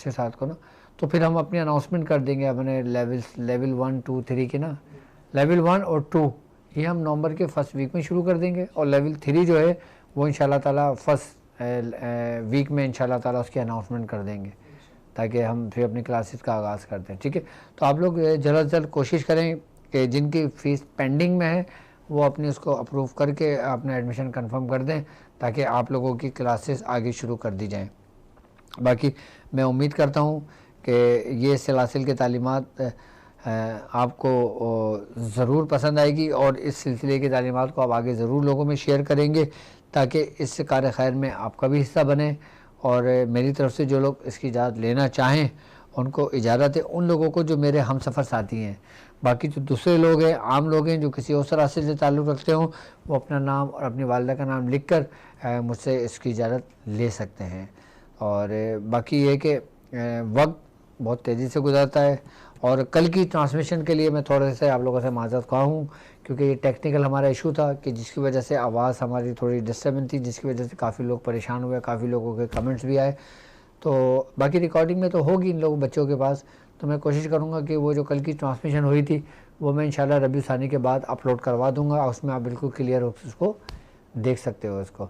7 کو نا, تو پھر ہم اپنی اناؤنسمنٹ کر دیں گے اپنے لیول 1, 2, 3 کے نا. لیول 1 اور 2 یہ ہم نومبر کے فرسٹ ویک میں شروع کر دیں گے, اور لیول 3 جو ہے وہ انشاءاللہ تعالیٰ فرسٹ ویک میں انشاءاللہ تعالیٰ اس کی اناؤنسمنٹ کر دیں گے تاکہ ہم پھر اپنی کلاسز کا آغاز کرتے ہیں. ٹھیک ہے, تو آپ لوگ جلد از جلد کوشش کریں کہ جن کی فیس پینڈنگ میں ہے وہ اپنی اس کو اپروو کر کے اپنا ایڈمیشن کنفرم کر دیں تاکہ آپ لوگوں کی کلاسز آگے شروع کر دی جائیں. باقی میں امید کرتا ہوں کہ یہ سلاسل کے تعلیمات آپ کو ضرور پسند آئے گی, اور اس سلسلے کی تعلیمات کو آپ آگے ضرور لوگوں میں شیئر کریں گے تاکہ اس کار خیر میں آپ کا بھی حصہ بنے. اور میری طرف سے جو لوگ اس کی اجازت لینا چاہیں ان کو اجازت ہے, ان لوگوں کو جو میرے ہم سفر ساتھی ہیں. باقی جو دوسرے لوگ ہیں, عام لوگ ہیں جو کسی اور سلاسل سے تعلق رکھتے ہوں, وہ اپنا نام اور اپنی والدہ کا نام لکھ کر مجھ سے اس کی اجازت لے سکتے ہیں. اور باقی یہ کہ وقت بہت تیزی سے گزرتا ہے, اور کل کی ٹرانسمیشن کے لیے میں تھوڑے سے آپ لوگوں سے معذرت خواہ ہوں کیونکہ یہ ٹیکنیکل ہمارا ایشو تھا کہ جس کی وجہ سے آواز ہماری تھوڑی ڈسٹربنس تھی, جس کی وجہ سے کافی لوگ پریشان ہوئے, کافی لوگوں کے کمنٹس بھی آئے. تو باقی ریکارڈنگ میں تو ہوگی ان لوگوں بچوں کے پاس, تو میں کوشش کروں گا کہ وہ جو کل کی ٹرانسمیشن ہوئی تھی وہ میں انشاءاللہ ربیع ثانی کے بعد اپلوڈ کروا دوں گا, اس میں آپ بالکل کلیئر ہو اس کو دیکھ سکتے ہو اس کو.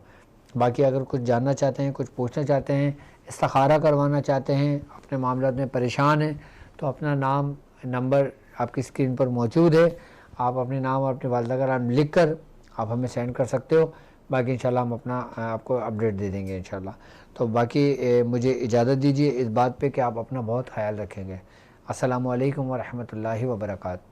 باقی اگر کچھ جاننا چاہتے ہیں, کچھ پوچھنا چاہتے ہیں, استخارہ کروانا چاہتے ہیں, اپنے معاملات میں پریشان ہیں, تو اپنا نام نمبر آپ کی اسکرین پر موجود ہے, آپ اپنے نام اور اپنی والدہ کا نام لکھ کر آپ ہمیں سینڈ کر سکتے ہو. باقی انشاءاللہ ہم اپنا آپ کو اپڈیٹ دے دیں گے انشاءاللہ. تو باقی مجھے اجازت دیجیے اس بات پہ کہ آپ اپنا بہت خیال رکھیں گے. السلام علیکم ورحمۃ اللہ وبرکاتہ.